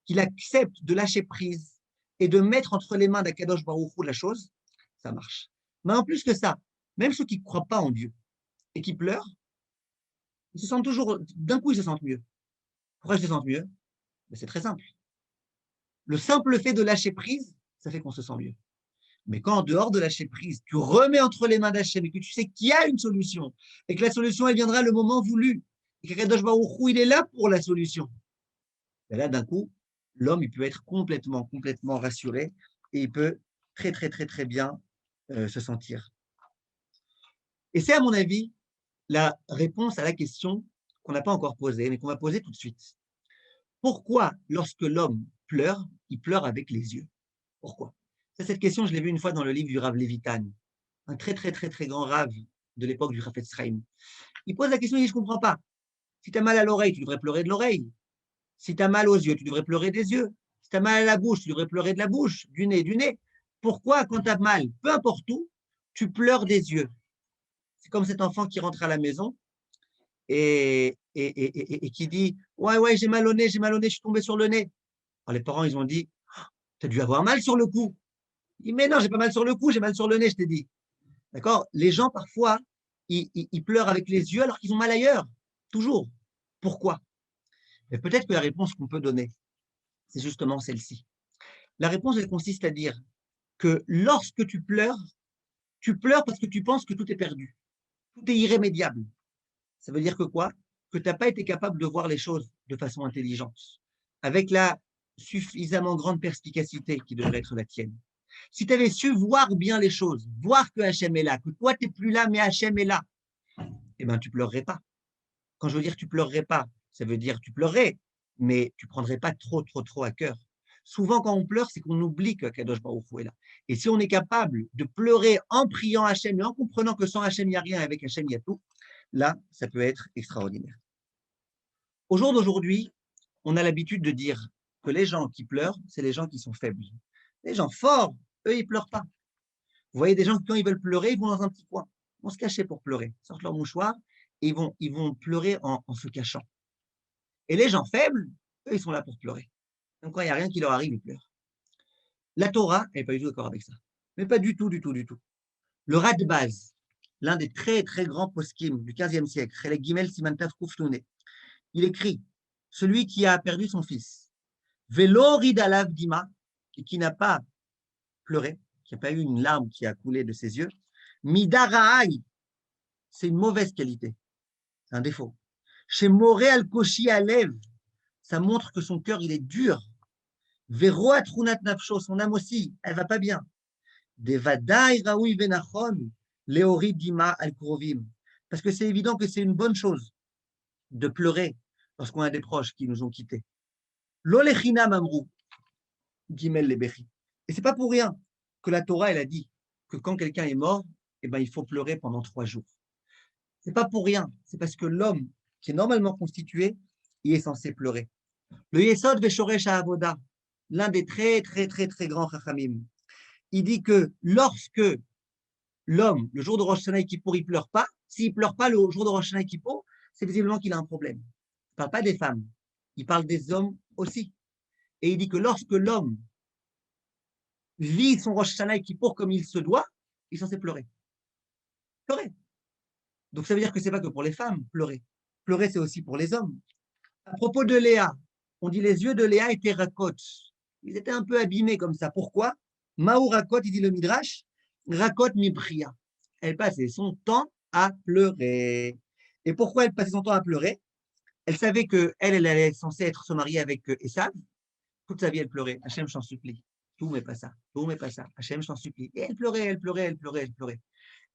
qu'il accepte de lâcher prise et de mettre entre les mains d'Akadosh Baruch Hu la chose, ça marche. Mais en plus que ça, même ceux qui ne croient pas en Dieu et qui pleurent, ils se sentent toujours, d'un coup, ils se sentent mieux. Pourquoi ils se sentent mieux? C'est très simple. Le simple fait de lâcher prise, ça fait qu'on se sent mieux. Mais quand en dehors de lâcher prise, tu remets entre les mains d'Hachem et que tu sais qu'il y a une solution et que la solution, elle viendra le moment voulu et que Kadosh Baruch Hu, il est là pour la solution. Et là, d'un coup, l'homme, il peut être complètement rassuré et il peut très bien se sentir. Et c'est, à mon avis, la réponse à la question qu'on n'a pas encore posée, mais qu'on va poser tout de suite. Pourquoi, lorsque l'homme pleure, il pleure avec les yeux? Pourquoi? Cette question, je l'ai vue une fois dans le livre du Rav Levitan, un très grand Rav de l'époque du Chafetz Chaim. Il pose la question, il dit, je ne comprends pas. Si tu as mal à l'oreille, tu devrais pleurer de l'oreille. Si tu as mal aux yeux, tu devrais pleurer des yeux. Si tu as mal à la bouche, tu devrais pleurer de la bouche, du nez, du nez. Pourquoi, quand tu as mal, peu importe où, tu pleures des yeux? C'est comme cet enfant qui rentre à la maison et qui dit ouais, j'ai mal au nez, je suis tombé sur le nez. Alors les parents, ils ont dit tu as dû avoir mal sur le cou. Il dit mais non, j'ai pas mal sur le cou, j'ai mal sur le nez, je t'ai dit. D'accord? Les gens, parfois, ils pleurent avec les yeux alors qu'ils ont mal ailleurs. Toujours. Pourquoi? Mais peut-être que la réponse qu'on peut donner, c'est justement celle-ci. La réponse, elle consiste à dire que lorsque tu pleures parce que tu penses que tout est perdu. Tout est irrémédiable. Ça veut dire que quoi? Que tu n'as pas été capable de voir les choses de façon intelligente, avec la suffisamment grande perspicacité qui devrait être la tienne. Si tu avais su voir bien les choses, voir que Hachem est là, que toi, tu n'es plus là, mais Hachem est là, eh bien, tu ne pleurerais pas. Quand je veux dire tu ne pleurerais pas, ça veut dire tu pleurerais, mais tu ne prendrais pas trop à cœur. Souvent, quand on pleure, c'est qu'on oublie que Kadosh Baruch Hu est là. Et si on est capable de pleurer en priant Hachem et en comprenant que sans Hachem, il n'y a rien, avec Hachem, il y a tout, là, ça peut être extraordinaire. Au jour d'aujourd'hui, on a l'habitude de dire que les gens qui pleurent, c'est les gens qui sont faibles. Les gens forts, eux, ils ne pleurent pas. Vous voyez des gens qui, quand ils veulent pleurer, ils vont dans un petit coin. Ils vont se cacher pour pleurer. Ils sortent leur mouchoir et ils vont pleurer en se cachant. Et les gens faibles, eux, ils sont là pour pleurer. Donc, quand il n'y a rien qui leur arrive, ils pleurent. La Torah, elle n'est pas du tout d'accord avec ça. Mais pas du tout. Le Radbaz, l'un des très grands poskim du XVe siècle, Chelek Gimel Simantav Kufnune, il écrit celui qui a perdu son fils, Velo Ridalav Dima, et qui n'a pas pleuré, qui n'a pas eu une larme qui a coulé de ses yeux, Midaraï, c'est une mauvaise qualité, c'est un défaut. Chez Moré Al-Koshi Alev, ça montre que son cœur, il est dur. Vero Atrunat Nafsho, son âme aussi, elle va pas bien. Devadaï Raoui Benachon, Leori Dima Al-Krovim, parce que c'est évident que c'est une bonne chose de pleurer lorsqu'on a des proches qui nous ont quittés. L'olechina mamrou, gimel lebechi. Et c'est pas pour rien que la Torah, elle a dit que quand quelqu'un est mort, eh ben, il faut pleurer pendant 3 jours. C'est pas pour rien, c'est parce que l'homme qui est normalement constitué, il est censé pleurer. Le Yesod Veshoresh Avoda, l'un des très grands Chachamim, il dit que lorsque l'homme, le jour de Rosh Hashanah et Kippour, il pleure pas, s'il pleure pas le jour de Rosh Hashanah et Kippour, c'est visiblement qu'il a un problème. Il ne parle pas des femmes, il parle des hommes aussi. Et il dit que lorsque l'homme vit son Rosh Hashanah et Kippour comme il se doit, il est censé pleurer. Pleurer. Donc ça veut dire que ce n'est pas que pour les femmes, pleurer. Pleurer, c'est aussi pour les hommes. À propos de Léa, on dit les yeux de Léa étaient rakot. Ils étaient un peu abîmés comme ça. Pourquoi? Maou rakot, il dit le Midrash, rakot mibria. Elle passait son temps à pleurer. Et pourquoi elle passait son temps à pleurer? Elle savait qu'elle allait censée être se marier avec Esav. Toute sa vie, elle pleurait. Hachem, je t'en supplie. Tout, mais pas ça. Tout, mais pas ça. Hachem, je t'en supplie. Et elle pleurait.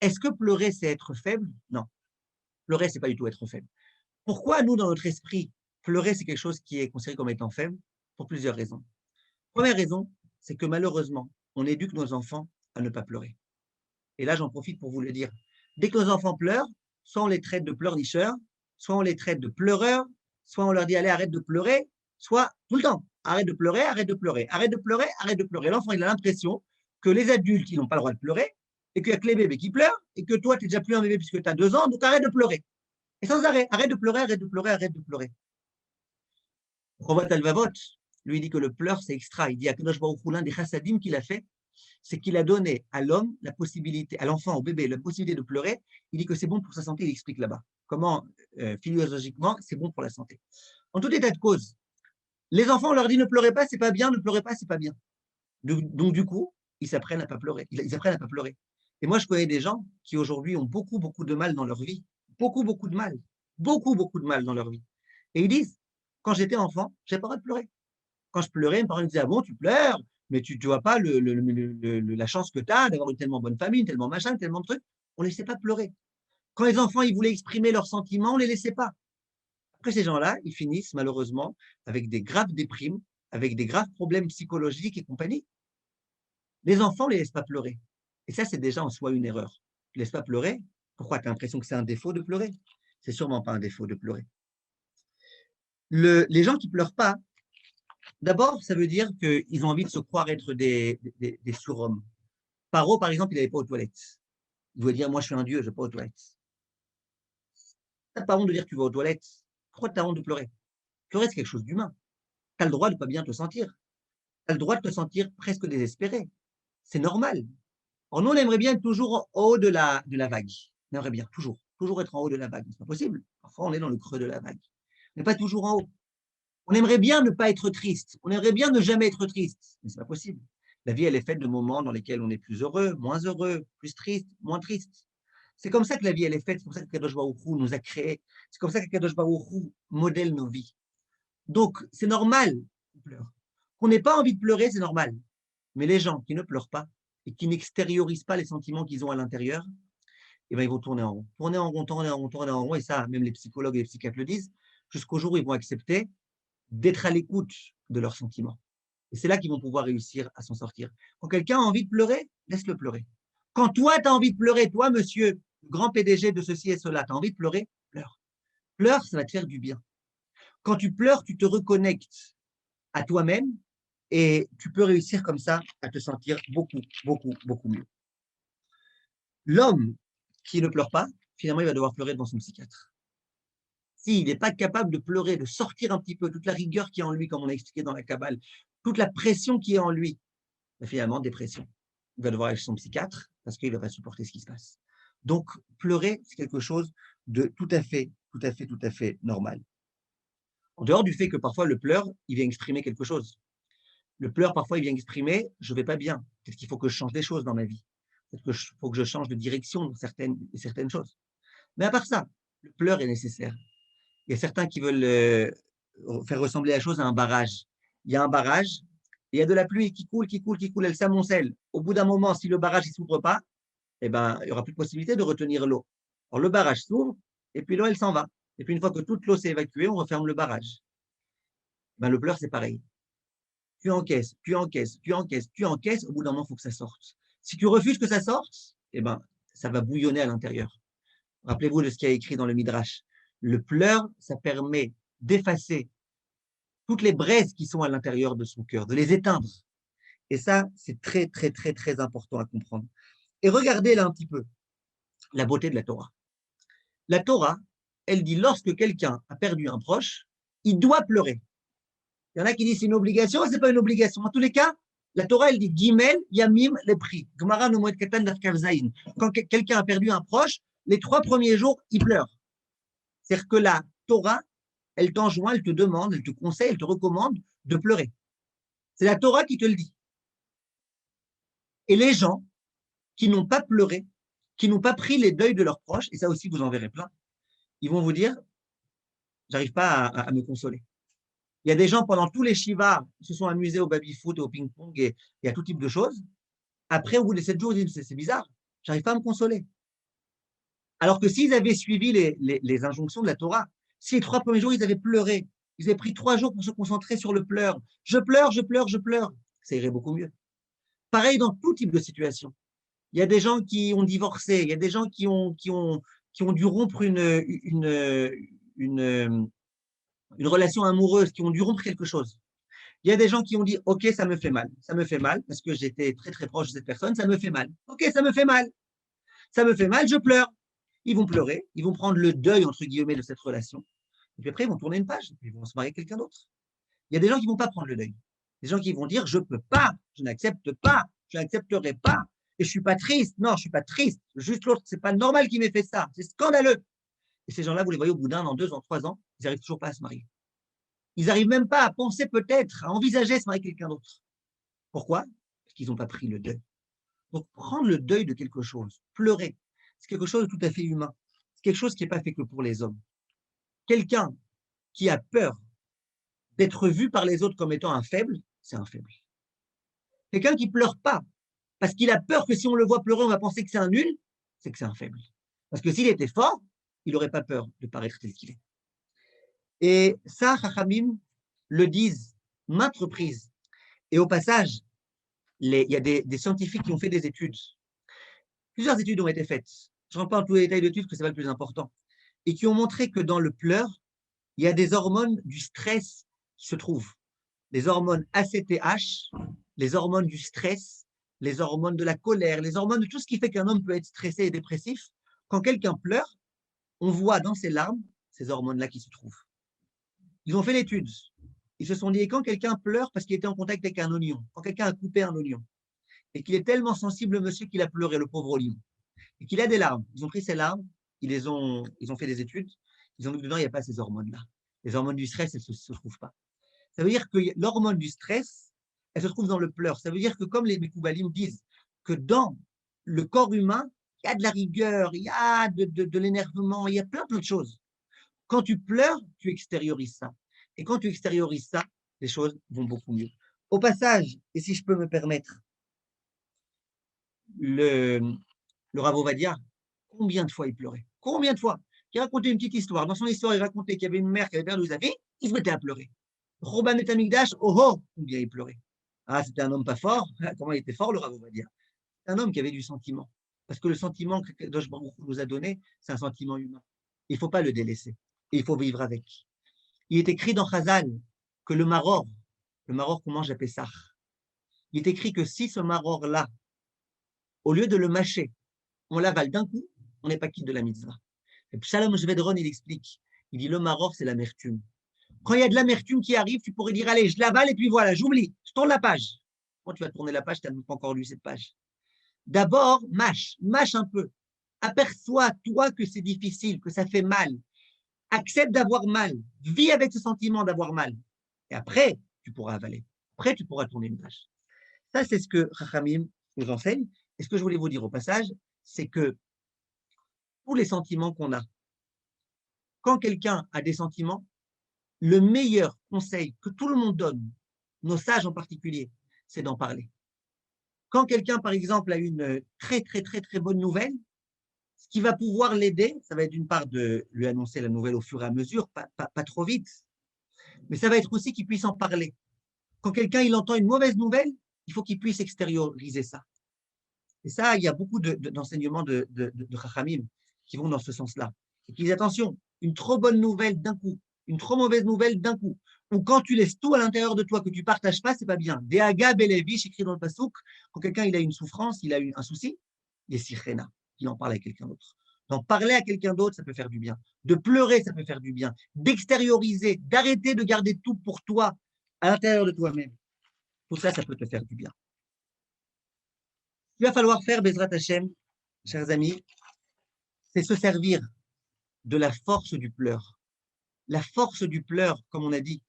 Est-ce que pleurer, c'est être faible? Non. Pleurer, c'est pas du tout être faible. Pourquoi, nous, dans notre esprit, pleurer, c'est quelque chose qui est considéré comme étant faible? Pour plusieurs raisons. Première raison, c'est que malheureusement, on éduque nos enfants à ne pas pleurer. Et là, j'en profite pour vous le dire. Dès que nos enfants pleurent, soit on les traite de pleurnicheurs, soit on les traite de pleureurs, soit on leur dit allez, arrête de pleurer, soit tout le temps, arrête de pleurer. L'enfant, il a l'impression que les adultes, ils n'ont pas le droit de pleurer, et qu'il n'y a que les bébés qui pleurent, et que toi, tu n'es déjà plus un bébé puisque tu as 2 ans, donc arrête de pleurer. Et sans arrêt, arrête de pleurer. Rovat Alvavot, lui dit que le pleur, c'est extra. Il dit à Kadosh Baruch Hu, l'un des chassadim qu'il a fait, c'est qu'il a donné à l'homme la possibilité, à l'enfant, au bébé, la possibilité de pleurer. Il dit que c'est bon pour sa santé, il explique là-bas. Comment, physiologiquement, c'est bon pour la santé. En tout état de cause, Les enfants, on leur dit ne pleurez pas, c'est pas bien, ne pleurez pas, c'est pas bien. Donc, du coup, ils s'apprennent à pas pleurer. Ils apprennent à pas pleurer. Et moi, je connais des gens qui aujourd'hui ont beaucoup, beaucoup de mal dans leur vie. Beaucoup, beaucoup de mal. Beaucoup, beaucoup de mal dans leur vie. Et ils disent, quand j'étais enfant, j'avais pas le droit de pleurer. Quand je pleurais, mes parents me disaient, ah bon, tu pleures, mais tu vois pas la chance que tu as d'avoir une tellement bonne famille, tellement machin, tellement de trucs. On ne laissait pas pleurer. Quand les enfants, ils voulaient exprimer leurs sentiments, on ne les laissait pas. Après, ces gens-là, ils finissent malheureusement avec des graves déprimes, avec des graves problèmes psychologiques et compagnie. Les enfants ne les laissent pas pleurer. Et ça, c'est déjà en soi une erreur. Tu ne laisses pas pleurer. Pourquoi? Tu as l'impression que c'est un défaut de pleurer? C'est sûrement pas un défaut de pleurer. Les gens qui ne pleurent pas, d'abord, ça veut dire qu'ils ont envie de se croire être des surhommes. Paro, par exemple, il n'allait pas aux toilettes. Il voulait dire, moi, je suis un dieu, je ne vais pas aux toilettes. Tu n'as pas honte de dire que tu vas aux toilettes. Pourquoi tu as honte de pleurer? Pleurer, c'est quelque chose d'humain. Tu as le droit de ne pas bien te sentir. Tu as le droit de te sentir presque désespéré. C'est normal. Or, nous, on aimerait bien être toujours en haut de la vague. On aimerait bien, toujours être en haut de la vague. Ce n'est pas possible. Parfois, on est dans le creux de la vague. On n'est pas toujours en haut. On aimerait bien ne pas être triste. On aimerait bien ne jamais être triste. Mais ce n'est pas possible. La vie, elle est faite de moments dans lesquels on est plus heureux, plus triste, moins triste. C'est comme ça que la vie, elle est faite. C'est comme ça que Kadosh Baruch Hu nous a créés. C'est comme ça que Kadosh Baruch Hu modèle nos vies. Donc, c'est normal qu'on pleure. Qu'on n'ait pas envie de pleurer, c'est normal. Mais les gens qui ne pleurent pas et qui n'extériorisent pas les sentiments qu'ils ont à l'intérieur, eh ben, ils vont tourner en rond. Tourner en rond, tourner en rond, tourner en rond. Et ça, même les psychologues et les psychiatres le disent, jusqu'au jour où ils vont accepter d'être à l'écoute de leurs sentiments. Et c'est là qu'ils vont pouvoir réussir à s'en sortir. Quand quelqu'un a envie de pleurer, laisse-le pleurer. Quand toi, tu as envie de pleurer, toi, monsieur, grand PDG de ceci et cela, tu as envie de pleurer, pleure. Pleure, ça va te faire du bien. Quand tu pleures, tu te reconnectes à toi-même et tu peux réussir comme ça à te sentir beaucoup, beaucoup, beaucoup mieux. L'homme qui ne pleure pas, finalement, il va devoir pleurer devant son psychiatre. S'il n'est pas capable de pleurer, de sortir un petit peu toute la rigueur qui est en lui, comme on a expliqué dans la Kabbale, toute la pression qui est en lui, finalement, dépression. Il va devoir aller chez son psychiatre parce qu'il ne va pas supporter ce qui se passe. Donc, pleurer, c'est quelque chose de tout à fait normal. En dehors du fait que parfois le pleur, il vient exprimer quelque chose. Le pleur, parfois, il vient exprimer « je ne vais pas bien ». Peut-être qu'il faut que je change des choses dans ma vie. Peut-être qu'il faut que je change de direction dans certaines choses. Mais à part ça, le pleur est nécessaire. Il y a certains qui veulent faire ressembler la chose à un barrage. Il y a un barrage, et il y a de la pluie qui coule, elle s'amoncelle. Au bout d'un moment, si le barrage ne s'ouvre pas, eh ben, il n'y aura plus de possibilité de retenir l'eau. Alors, le barrage s'ouvre, et puis l'eau, elle s'en va. Et puis, une fois que toute l'eau s'est évacuée, on referme le barrage. Ben, le pleur, c'est pareil. Tu encaisses. Au bout d'un moment, il faut que ça sorte. Si tu refuses que ça sorte, eh ben, ça va bouillonner à l'intérieur. Rappelez-vous de ce qu'il y a écrit dans le Midrash. Le pleur, ça permet d'effacer toutes les braises qui sont à l'intérieur de son cœur, de les éteindre. Et ça, c'est très, très, très, très important à comprendre. Et regardez là un petit peu la beauté de la Torah. La Torah, elle dit lorsque quelqu'un a perdu un proche, il doit pleurer. Il y en a qui disent c'est une obligation, c'est pas une obligation. En tous les cas, la Torah, elle dit Gimel, Yamim, les prix. Gemara no moed katan dafkav zayin. Quand quelqu'un a perdu un proche, les 3 premiers jours, il pleure. C'est-à-dire que la Torah, elle t'enjoint, elle te demande, elle te conseille, elle te recommande de pleurer. C'est la Torah qui te le dit. Et les gens qui n'ont pas pleuré, qui n'ont pas pris les deuils de leurs proches, et ça aussi vous en verrez plein, ils vont vous dire, j'arrive pas à me consoler. Il y a des gens, pendant tous les shivas, qui se sont amusés au baby-foot et au ping-pong et à tout type de choses. Après, au bout de 7 jours, ils disent, c'est bizarre, j'arrive pas à me consoler. Alors que s'ils avaient suivi les injonctions de la Torah, si les 3 premiers jours, ils avaient pleuré, ils avaient pris 3 jours pour se concentrer sur le pleur, je pleure, ça irait beaucoup mieux. Pareil dans tout type de situation. Il y a des gens qui ont divorcé, il y a des gens qui ont dû rompre une relation amoureuse, qui ont dû rompre quelque chose. Il y a des gens qui ont dit, OK, ça me fait mal parce que j'étais très, très proche de cette personne, ça me fait mal. OK, ça me fait mal, je pleure. Ils vont pleurer, ils vont prendre le deuil, entre guillemets, de cette relation. Et puis après, ils vont tourner une page, ils vont se marier avec quelqu'un d'autre. Il y a des gens qui ne vont pas prendre le deuil. Des gens qui vont dire, je ne peux pas, je n'accepte pas, je n'accepterai pas. Et je ne suis pas triste. Non, je ne suis pas triste. Juste l'autre, ce n'est pas normal qu'il m'ait fait ça. C'est scandaleux. Et ces gens-là, vous les voyez au bout d'1 an, 2 ans, 3 ans, ils n'arrivent toujours pas à se marier. Ils n'arrivent même pas à penser peut-être, à envisager de se marier avec quelqu'un d'autre. Pourquoi? Parce qu'ils n'ont pas pris le deuil. Donc, prendre le deuil de quelque chose, pleurer, c'est quelque chose de tout à fait humain. C'est quelque chose qui n'est pas fait que pour les hommes. Quelqu'un qui a peur d'être vu par les autres comme étant un faible, c'est un faible. Quelqu'un qui ne pleure pas parce qu'il a peur que si on le voit pleurer, on va penser que c'est un nul, c'est que c'est un faible. Parce que s'il était fort, il n'aurait pas peur de paraître tel qu'il est. Et ça, Chachamim le disent maintes reprises. Et au passage, il y a des scientifiques qui ont fait des études. Plusieurs études ont été faites. Je ne rentre pas dans tous les détails d'études, parce que ce n'est pas le plus important. Et qui ont montré que dans le pleur, il y a des hormones du stress qui se trouvent. Les hormones ACTH, les hormones du stress, les hormones de la colère, les hormones de tout ce qui fait qu'un homme peut être stressé et dépressif. Quand quelqu'un pleure, on voit dans ses larmes ces hormones-là qui se trouvent. Ils ont fait l'étude. Ils se sont dit, quand quelqu'un pleure parce qu'il était en contact avec un oignon, quand quelqu'un a coupé un oignon, et qu'il est tellement sensible, monsieur, qu'il a pleuré, le pauvre oignon, et qu'il a des larmes, ils ont pris ces larmes, ils ont fait des études, ils ont vu que dedans, il n'y a pas ces hormones-là. Les hormones du stress, elles ne se trouvent pas. Ça veut dire que l'hormone du stress, elle se trouve dans le pleur. Ça veut dire que, comme les Mekoubalim disent, que dans le corps humain, il y a de la rigueur, il y a de l'énervement, il y a plein de choses. Quand tu pleures, tu extériorises ça. Et quand tu extériorises ça, les choses vont beaucoup mieux. Au passage, et si je peux me permettre, le Rav Ovadia, combien de fois il pleurait? Combien de fois? Il racontait une petite histoire. Dans son histoire, il racontait qu'il y avait une mère qui avait perdu sa fille, il se mettait à pleurer. Roban et Tamikdash, oh oh, combien il pleurait. Ah, c'était un homme pas fort. Comment il était fort, le Rav Ovadia? C'est un homme qui avait du sentiment. Parce que le sentiment que Kadosh Baruch Hu nous a donné, c'est un sentiment humain. Il ne faut pas le délaisser. Et il faut vivre avec. Il est écrit dans Chazal que le maror qu'on mange à Pessah, il est écrit que si ce maror-là, au lieu de le mâcher, on l'avale d'un coup, on n'est pas quitte de la mitzvah. Et Shalom Shvedron, il explique. Il dit le maror, c'est l'amertume. Quand il y a de l'amertume qui arrive, tu pourrais dire allez, je l'avale et puis voilà, j'oublie, je tourne la page. Quand tu vas tourner la page, tu n'as pas encore lu cette page. D'abord, mâche un peu. Aperçois, toi, que c'est difficile, que ça fait mal. Accepte d'avoir mal. Vis avec ce sentiment d'avoir mal. Et après, tu pourras avaler. Après, tu pourras tourner une page. Ça, c'est ce que Chachamim nous enseigne. Et ce que je voulais vous dire au passage, c'est que tous les sentiments qu'on a, quand quelqu'un a des sentiments, le meilleur conseil que tout le monde donne, nos sages en particulier, c'est d'en parler. Quand quelqu'un, par exemple, a une très, très, très, très bonne nouvelle, ce qui va pouvoir l'aider, ça va être d'une part de lui annoncer la nouvelle au fur et à mesure, pas trop vite, mais ça va être aussi qu'il puisse en parler. Quand quelqu'un il entend une mauvaise nouvelle, il faut qu'il puisse extérioriser ça. Et ça, il y a beaucoup d'enseignements de Chachamim qui vont dans ce sens-là. Et qui disent attention, une trop bonne nouvelle d'un coup, une trop mauvaise nouvelle d'un coup, ou quand tu laisses tout à l'intérieur de toi, que tu ne partages pas, c'est pas bien. Deaga Belevish, écrit dans le Passouk, quand quelqu'un il a une souffrance, il a un souci, il est sirena, il en parle à quelqu'un d'autre. D'en parler à quelqu'un d'autre, ça peut faire du bien. De pleurer, ça peut faire du bien. D'extérioriser, d'arrêter de garder tout pour toi, à l'intérieur de toi-même. Tout ça, ça peut te faire du bien. Il va falloir faire, Bezrat Hashem, chers amis, c'est se servir de la force du pleur. La force du pleur, comme on a dit,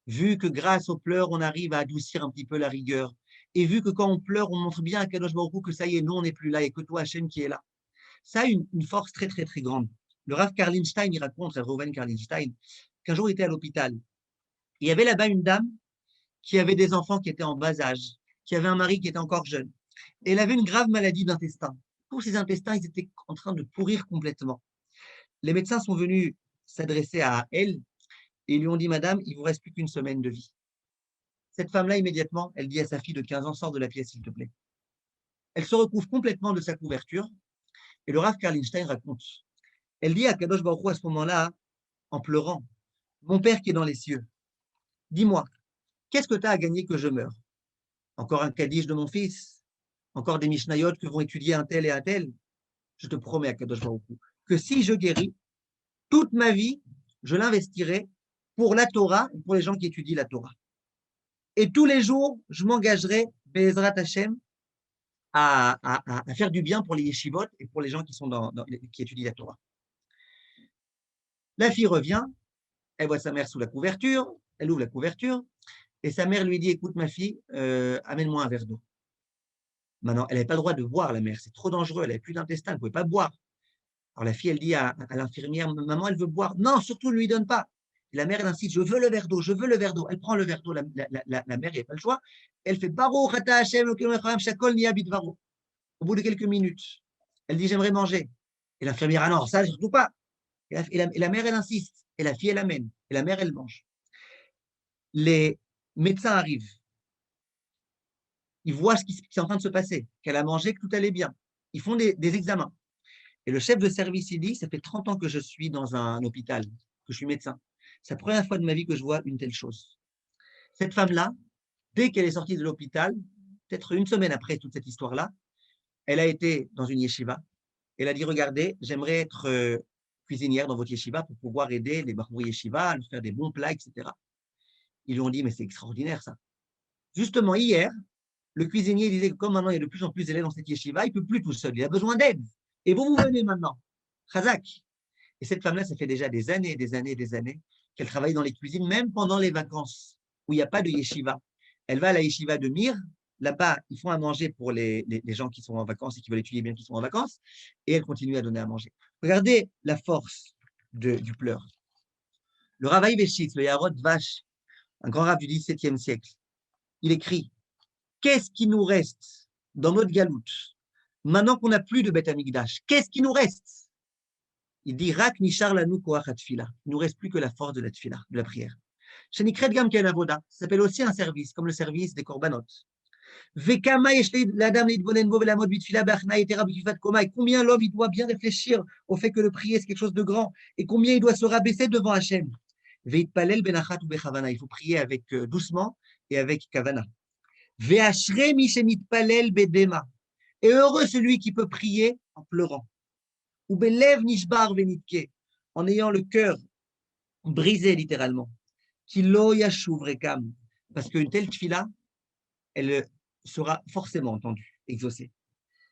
vu que grâce au pleur, on arrive à adoucir un petit peu la rigueur, et vu que quand on pleure, on montre bien à Kadosh Baruch Hu que ça y est, nous, on n'est plus là, et que toi, Hashem, qui est là. Ça a une force très, très, très grande. Le Rav Karlinstein, il raconte, Reuven Karlinstein, qu'un jour, il était à l'hôpital. Il y avait là-bas une dame qui avait des enfants qui étaient en bas âge, qui avait un mari qui était encore jeune. Et elle avait une grave maladie d'intestin. Tous ses intestins, ils étaient en train de pourrir complètement. Les médecins sont venus s'adresser à elle et ils lui ont dit, Madame, il ne vous reste plus qu'une semaine de vie. Cette femme-là, immédiatement, elle dit à sa fille de 15 ans, sors de la pièce, s'il te plaît. Elle se recouvre complètement de sa couverture et le Rav Karlinstein raconte. Elle dit à Kadosh Baruch Hu à ce moment-là, en pleurant, mon père qui est dans les cieux, dis-moi, qu'est-ce que tu as à gagner que je meure? Encore un Kaddish de mon fils? Encore des Mishnayot que vont étudier un tel et un tel? Je te promets à Kadosh Baruch Hu que si je guéris, toute ma vie, je l'investirai pour la Torah et pour les gens qui étudient la Torah. Et tous les jours, je m'engagerai, Be'ezrat Hashem, à faire du bien pour les yeshivot et pour les gens qui étudient la Torah. La fille revient, elle voit sa mère sous la couverture, Elle ouvre la couverture et sa mère lui dit, écoute ma fille, amène-moi un verre d'eau. Maintenant, elle n'avait pas le droit de boire, la mère, c'est trop dangereux, elle n'avait plus d'intestin, elle ne pouvait pas boire. Alors la fille, elle dit à l'infirmière, maman, elle veut boire. Non, surtout, ne lui donne pas. Et la mère, elle insiste, je veux le verre d'eau, je veux le verre d'eau. Elle prend le verre d'eau, la mère, il n'y a pas le choix. Elle fait Baruch ata Hashem, Elokeinu melech haolam, shakol nihya bidvaro. Au bout de quelques minutes, elle dit, j'aimerais manger. Et l'infirmière, ah non, ça, surtout pas. Et la mère, elle insiste. Et la fille, elle amène. Et la mère, elle mange. Les médecins arrivent. Ils voient ce qui est en train de se passer, qu'elle a mangé, que tout allait bien. Ils font des examens. Et le chef de service, il dit, ça fait 30 ans que je suis dans un hôpital, que je suis médecin. C'est la première fois de ma vie que je vois une telle chose. Cette femme-là, dès qu'elle est sortie de l'hôpital, peut-être une semaine après toute cette histoire-là, elle a été dans une yeshiva. Elle a dit, regardez, j'aimerais être cuisinière dans votre yeshiva pour pouvoir aider les bahou yeshiva à faire des bons plats, etc. Ils lui ont dit, mais c'est extraordinaire ça. Justement, hier, le cuisinier disait que comme maintenant il y a de plus en plus d'élèves dans cette yeshiva, il ne peut plus tout seul, il a besoin d'aide. Et vous venez maintenant. Chazak. Et cette femme-là, ça fait déjà des années qu'elle travaille dans les cuisines, même pendant les vacances, où il n'y a pas de yeshiva. Elle va à la yeshiva de Mir. Là-bas, ils font à manger pour les gens qui sont en vacances et qui veulent étudier bien, qui sont en vacances. Et elle continue à donner à manger. Regardez la force du pleur. Le Ravaï Béchitz, le Yarod Vache, un grand rabbin du XVIIe siècle, il écrit « Qu'est-ce qui nous reste dans notre galoute, maintenant qu'on n'a plus de Beth Amikdash? Qu'est-ce qui nous reste ?» Il dit Rak nishar lanu koach hatfila. Il ne nous reste plus que la force de la tfila, de la prière. Shenikret gam ken avoda. Ça s'appelle aussi un service, comme le service des korbanot. Vekama yesh l'adam lidbonen bo velamod bitfila be'achna etera b'kifat koma. Et combien l'homme il doit bien réfléchir au fait que le prier c'est quelque chose de grand, et combien il doit se rabaisser devant Hachem. Veitpalel benachat ou bechavana. Il faut prier avec doucement et avec kavana. Ve'ashre mi shemitpalel bedema. Et heureux celui qui peut prier en pleurant. Ou belev nishbar venitke, en ayant le cœur brisé littéralement. Kilo yashuv rekam, parce qu'une telle tfila, elle sera forcément entendue, exaucée.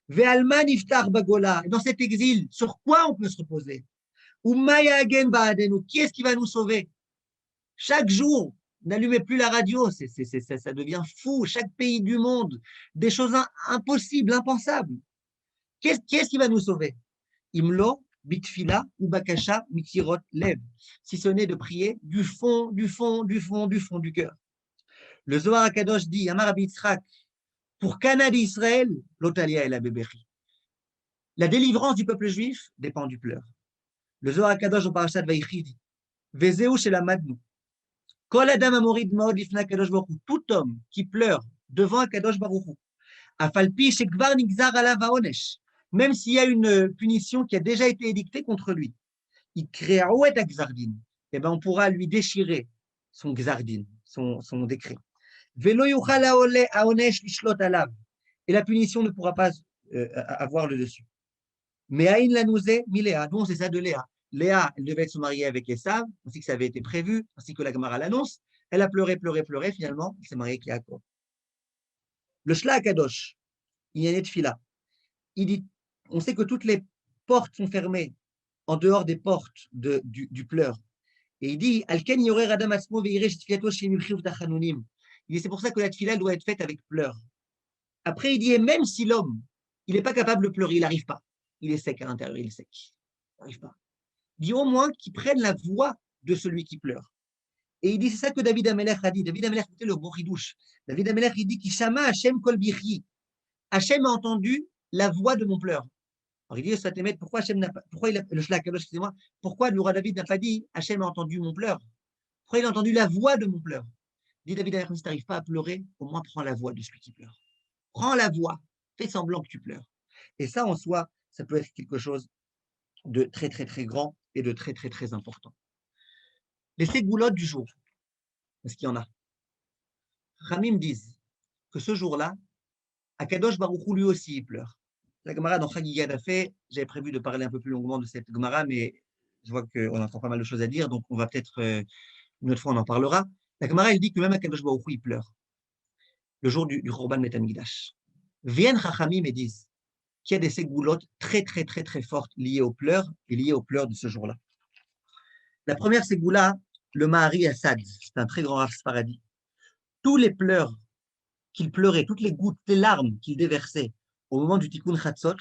Ve'alma niftar bagola, dans cet exil, sur quoi on peut se reposer? Ou maya agen ba'adenu, qui est-ce qui va nous sauver? Chaque jour, n'allumez plus la radio, ça devient fou, chaque pays du monde, des choses impossibles, impensables. Qui est-ce qui va nous sauver? Imlo, bitfila ou bakasha, mitirot, lev. Si ce n'est de prier du fond du cœur. Le Zohar HaKadosh dit, Amar Rabbi Yitzhak, pour Cana d'Israël, l'Otalia et la Bébéri. La délivrance du peuple juif dépend du pleur. Le Zohar HaKadosh au Parashat Vaïchi dit, Vezeu shel amadnu. Kol adam amorid maod lifna HaKadosh Baruch Hu. Tout homme qui pleure devant HaKadosh Baruch Hu. Afalpi shekvar nigzar alav haonesh. Même s'il y a une punition qui a déjà été édictée contre lui, il crée ouet gzardin, et ben on pourra lui déchirer son gzardin, son décret. Velo yuchal haonesh lishlot alav, et la punition ne pourra pas avoir le dessus. Mais aïn la nouzé miléa, non c'est ça de Léa. Léa, elle devait se marier avec Esav, ainsi que ça avait été prévu, ainsi que la Gemara l'annonce. Elle a pleuré, finalement, elle s'est mariée avec Yaakov. Le Shla Kadosh, il y a une fila. Il dit, on sait que toutes les portes sont fermées en dehors des portes du pleur. Et il dit, il dit, c'est pour ça que la tfila doit être faite avec pleurs. Après, il dit, et même si l'homme, il n'est pas capable de pleurer, il n'arrive pas. Il est sec à l'intérieur, il est sec. Il n'arrive pas. Il dit au moins qu'il prenne la voix de celui qui pleure. Et il dit, c'est ça que David Amelech a dit. David Amelech, c'était le Boridouche. David Amelech, il dit, Kishama Hashem kol bichri. Hashem a entendu la voix de mon pleur. Alors il dit, Satémet, pourquoi Hashem n'a pas, pourquoi le Shlach Kadosh, excusez-moi, pourquoi le roi David n'a pas dit, Hashem a entendu mon pleur? Pourquoi il a entendu la voix de mon pleur? Il dit, David, si tu n'arrives pas à pleurer, au moins prends la voix de celui qui pleure. Prends la voix, fais semblant que tu pleures. Et ça, en soi, ça peut être quelque chose de très, très, très grand et de très, très, très important. Les ségoulottes du jour, parce qu'il y en a. Ramim disent que ce jour-là, Akadosh Baruch Hu lui aussi, il pleure. La Gemara dans Chagiga d'Afé, j'avais prévu de parler un peu plus longuement de cette Gemara, mais je vois qu'on entend pas mal de choses à dire, donc on va peut-être, une autre fois, on en parlera. La Gemara, elle dit que même Akadosh Baruch Hu, il pleure. Le jour du Korban Bet Hamikdash. Viennent Chachamim et disent qu'il y a des ségoulottes très, très, très, très fortes liées aux pleurs et liées aux pleurs de ce jour-là. La première ségoula, le Mahari Assad, c'est un très grand Rav Sfaradi, tous les pleurs qu'il pleurait, toutes les gouttes, les larmes qu'il déversait au moment du Tikkun Chatzot,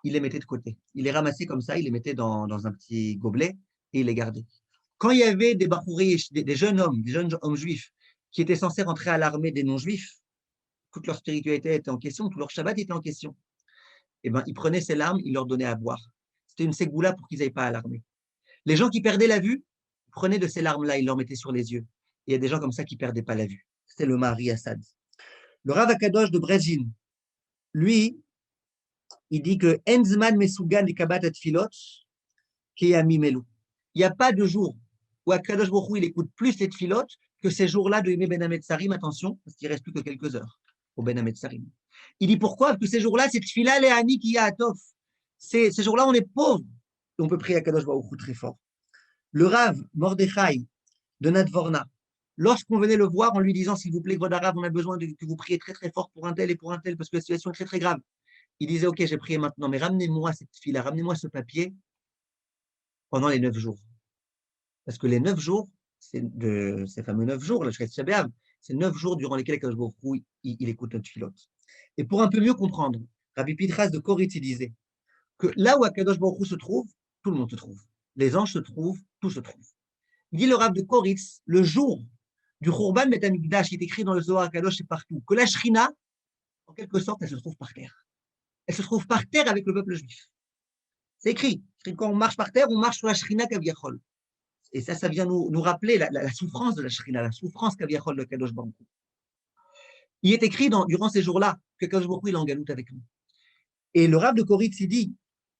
il les mettait de côté. Il les ramassait comme ça, il les mettait dans un petit gobelet et il les gardait. Quand il y avait des Bachouri, des jeunes hommes juifs, qui étaient censés rentrer à l'armée des non-juifs, toute leur spiritualité était en question, tout leur Shabbat était en question, eh ben, il prenait ces larmes, il leur donnait à boire. C'était une ségoula pour qu'ils n'aillent pas à l'armée. Les gens qui perdaient la vue, prenaient de ces larmes-là, ils leur mettaient sur les yeux. Et il y a des gens comme ça qui ne perdaient pas la vue. C'était le Mahari Assad. Le Rav Akadosh de Brezhin, lui, il dit que Enzman Mesugan et Kabat Atfilot, Keyami Melou. Il n'y a pas de jour où Akadosh Baruch Hu, il écoute plus les tfilot que ces jours-là de Yemé Ben Hametzarim, attention, parce qu'il ne reste plus que quelques heures au Ben Hametzarim. Il dit pourquoi? Parce que ces jours-là, c'est Tfila Le'ani qui a Atof. Ces jours-là, on est pauvre. Et on peut prier Akadosh Baruch Hu très fort. Le Rav Mordechai de Nadvorna, lorsqu'on venait le voir en lui disant, s'il vous plaît, Gvodarav, on a besoin que vous priez très très fort pour un tel et pour un tel, parce que la situation est très très grave. Il disait, ok, j'ai prié maintenant, mais ramenez-moi cette fille-là, ramenez-moi ce papier pendant les 9 jours. Parce que les 9 jours, c'est de ces fameux 9 jours, le Shret Shabbat, c'est 9 jours durant lesquels Akadosh Baruch Hu, il écoute notre filote. Et pour un peu mieux comprendre, Rabbi Pinchas de Koritz disait que là où Akadosh Baruch Hu se trouve, tout le monde se trouve. Les anges se trouvent, tout se trouve. Il dit le Rav de Koritz, le jour du Khurban Bet Hamikdash, qui est écrit dans le Zohar Akadosh, c'est partout, que la Shrina, en quelque sorte, elle se trouve par terre. Elle se trouve par terre avec le peuple juif. C'est écrit. Quand on marche par terre, on marche sur la Shrina Kaviachol. Et ça vient nous rappeler la souffrance de la Shrina, la souffrance Kaviachol de Kadosh Baruch Hu. Il est écrit durant ces jours-là que Kadosh Baruch Hu il est en galoute avec nous. Et le Rav de Koritz, il dit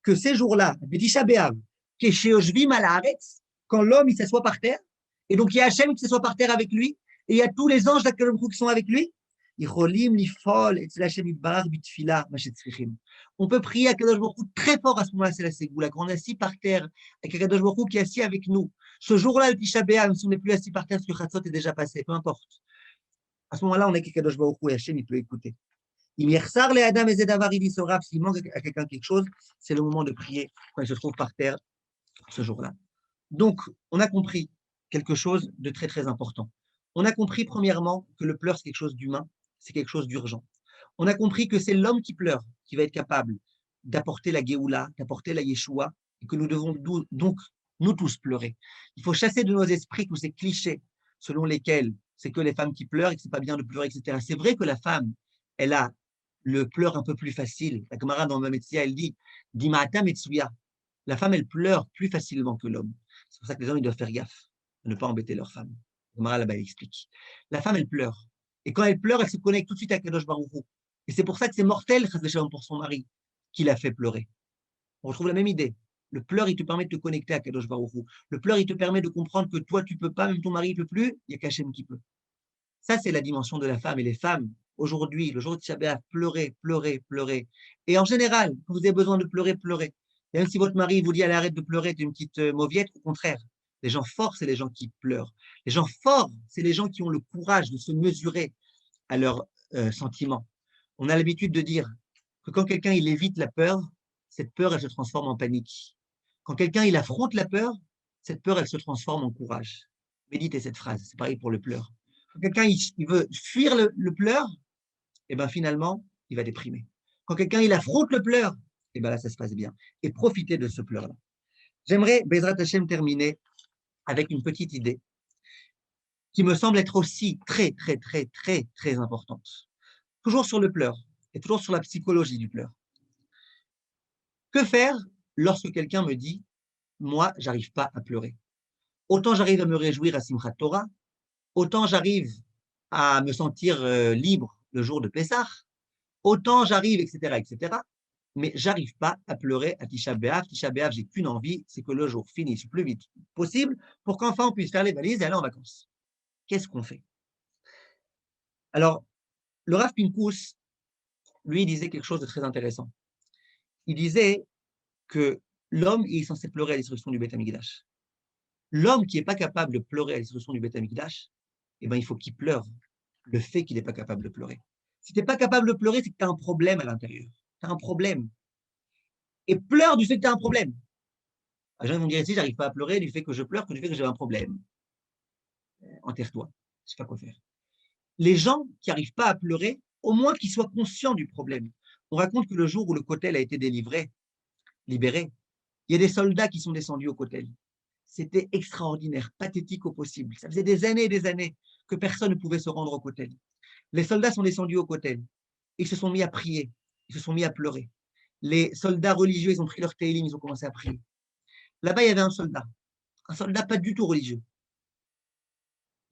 que ces jours-là, B'Tisha B'Av, Kesheoshvim al Haaretz, quand l'homme il s'assoit par terre, et donc il y a Hachem qui s'assoit par terre avec lui, et il y a tous les anges d'Akadosh Baruch Hu qui sont avec lui, on peut prier à Kadosh Baruch Hu très fort à ce moment-là, c'est la ségoula. Quand on est assis par terre, avec Kadosh Baruch Hu qui est assis avec nous, ce jour-là, le Tisha B'Av, même si on n'est plus assis par terre, parce que Chatzot est déjà passé, peu importe. À ce moment-là, on est avec Kadosh Baruch Hu et Hachem, il peut écouter. Il dit s'il manque à quelqu'un quelque chose, c'est le moment de prier quand il se trouve par terre ce jour-là. Donc, on a compris quelque chose de très, très important. On a compris, premièrement, que le pleur, c'est quelque chose d'humain, c'est quelque chose d'urgent. On a compris que c'est l'homme qui pleure qui va être capable d'apporter la Géoula, d'apporter la Yeshua, et que nous devons donc, nous tous, pleurer. Il faut chasser de nos esprits tous ces clichés selon lesquels c'est que les femmes qui pleurent et que c'est pas bien de pleurer, etc. C'est vrai que la femme, elle a le pleur un peu plus facile. La camarade dans Mametsia, elle dit, Dimata Metsuya. La femme, elle pleure plus facilement que l'homme. C'est pour ça que les hommes, ils doivent faire gaffe de ne pas embêter leur femme. Gamara là-bas, il explique. La femme, elle pleure. Et quand elle pleure, elle se connecte tout de suite à Kadosh Baruch Hu. Et c'est pour ça que c'est mortel, pour son mari, qui l'a fait pleurer. On retrouve la même idée. Le pleur, il te permet de te connecter à Kadosh Baruch Hu. Le pleur, il te permet de comprendre que toi, tu ne peux pas, même ton mari ne peut plus, il n'y a qu'Hachem qui peut. Ça, c'est la dimension de la femme. Et les femmes, aujourd'hui, le jour de Shabbat, pleurez, pleurez, pleurez. Et en général, quand vous avez besoin de pleurer, pleurez. Et même si votre mari vous dit, allez, arrête de pleurer, t'es une petite mauviette, au contraire. Les gens forts, c'est les gens qui pleurent. Les gens forts, c'est les gens qui ont le courage de se mesurer à leurs sentiments. On a l'habitude de dire que quand quelqu'un il évite la peur, cette peur, elle se transforme en panique. Quand quelqu'un il affronte la peur, cette peur, elle se transforme en courage. Méditez cette phrase, c'est pareil pour le pleur. Quand quelqu'un il veut fuir le pleur, et ben finalement, il va déprimer. Quand quelqu'un il affronte le pleur, et ben là, ça se passe bien. Et profitez de ce pleur-là. J'aimerais, Bezrat Hashem, terminer avec une petite idée qui me semble être aussi très, très, très, très, très importante. Toujours sur le pleur et toujours sur la psychologie du pleur. Que faire lorsque quelqu'un me dit « Moi, j'arrive pas à pleurer. Autant j'arrive à me réjouir à Simchat Torah, autant j'arrive à me sentir libre le jour de Pessah, autant j'arrive, etc., etc., mais j'arrive pas à pleurer à Tisha B'Av. Tisha B'Av, j'ai qu'une envie, c'est que le jour finisse le plus vite possible pour qu'enfin on puisse faire les valises et aller en vacances. » Qu'est-ce qu'on fait? Alors, le Rav Pinkus, lui, disait quelque chose de très intéressant. Il disait que l'homme est censé pleurer à la destruction du Beth Amikdash. L'homme qui n'est pas capable de pleurer à la destruction du Beth Amikdash, eh ben, il faut qu'il pleure le fait qu'il n'est pas capable de pleurer. Si tu n'es pas capable de pleurer, c'est que tu as un problème à l'intérieur. Tu as un problème. Et pleure du fait que tu as un problème. Les gens vont dire ici, j'arrive pas à pleurer du fait que je pleure que du fait que j'ai un problème. enterre-toi, je sais pas quoi faire. Les gens qui n'arrivent pas à pleurer, au moins qu'ils soient conscients du problème. On raconte que le jour où le Kotel a été libéré, il y a des soldats qui sont descendus au Kotel. C'était extraordinaire, pathétique au possible. Ça faisait des années et des années que personne ne pouvait se rendre au Kotel. Les soldats sont descendus au Kotel. Ils se sont mis à prier, ils se sont mis à pleurer. Les soldats religieux, ils ont pris leur télim, ils ont commencé à prier. Là-bas, il y avait un soldat pas du tout religieux.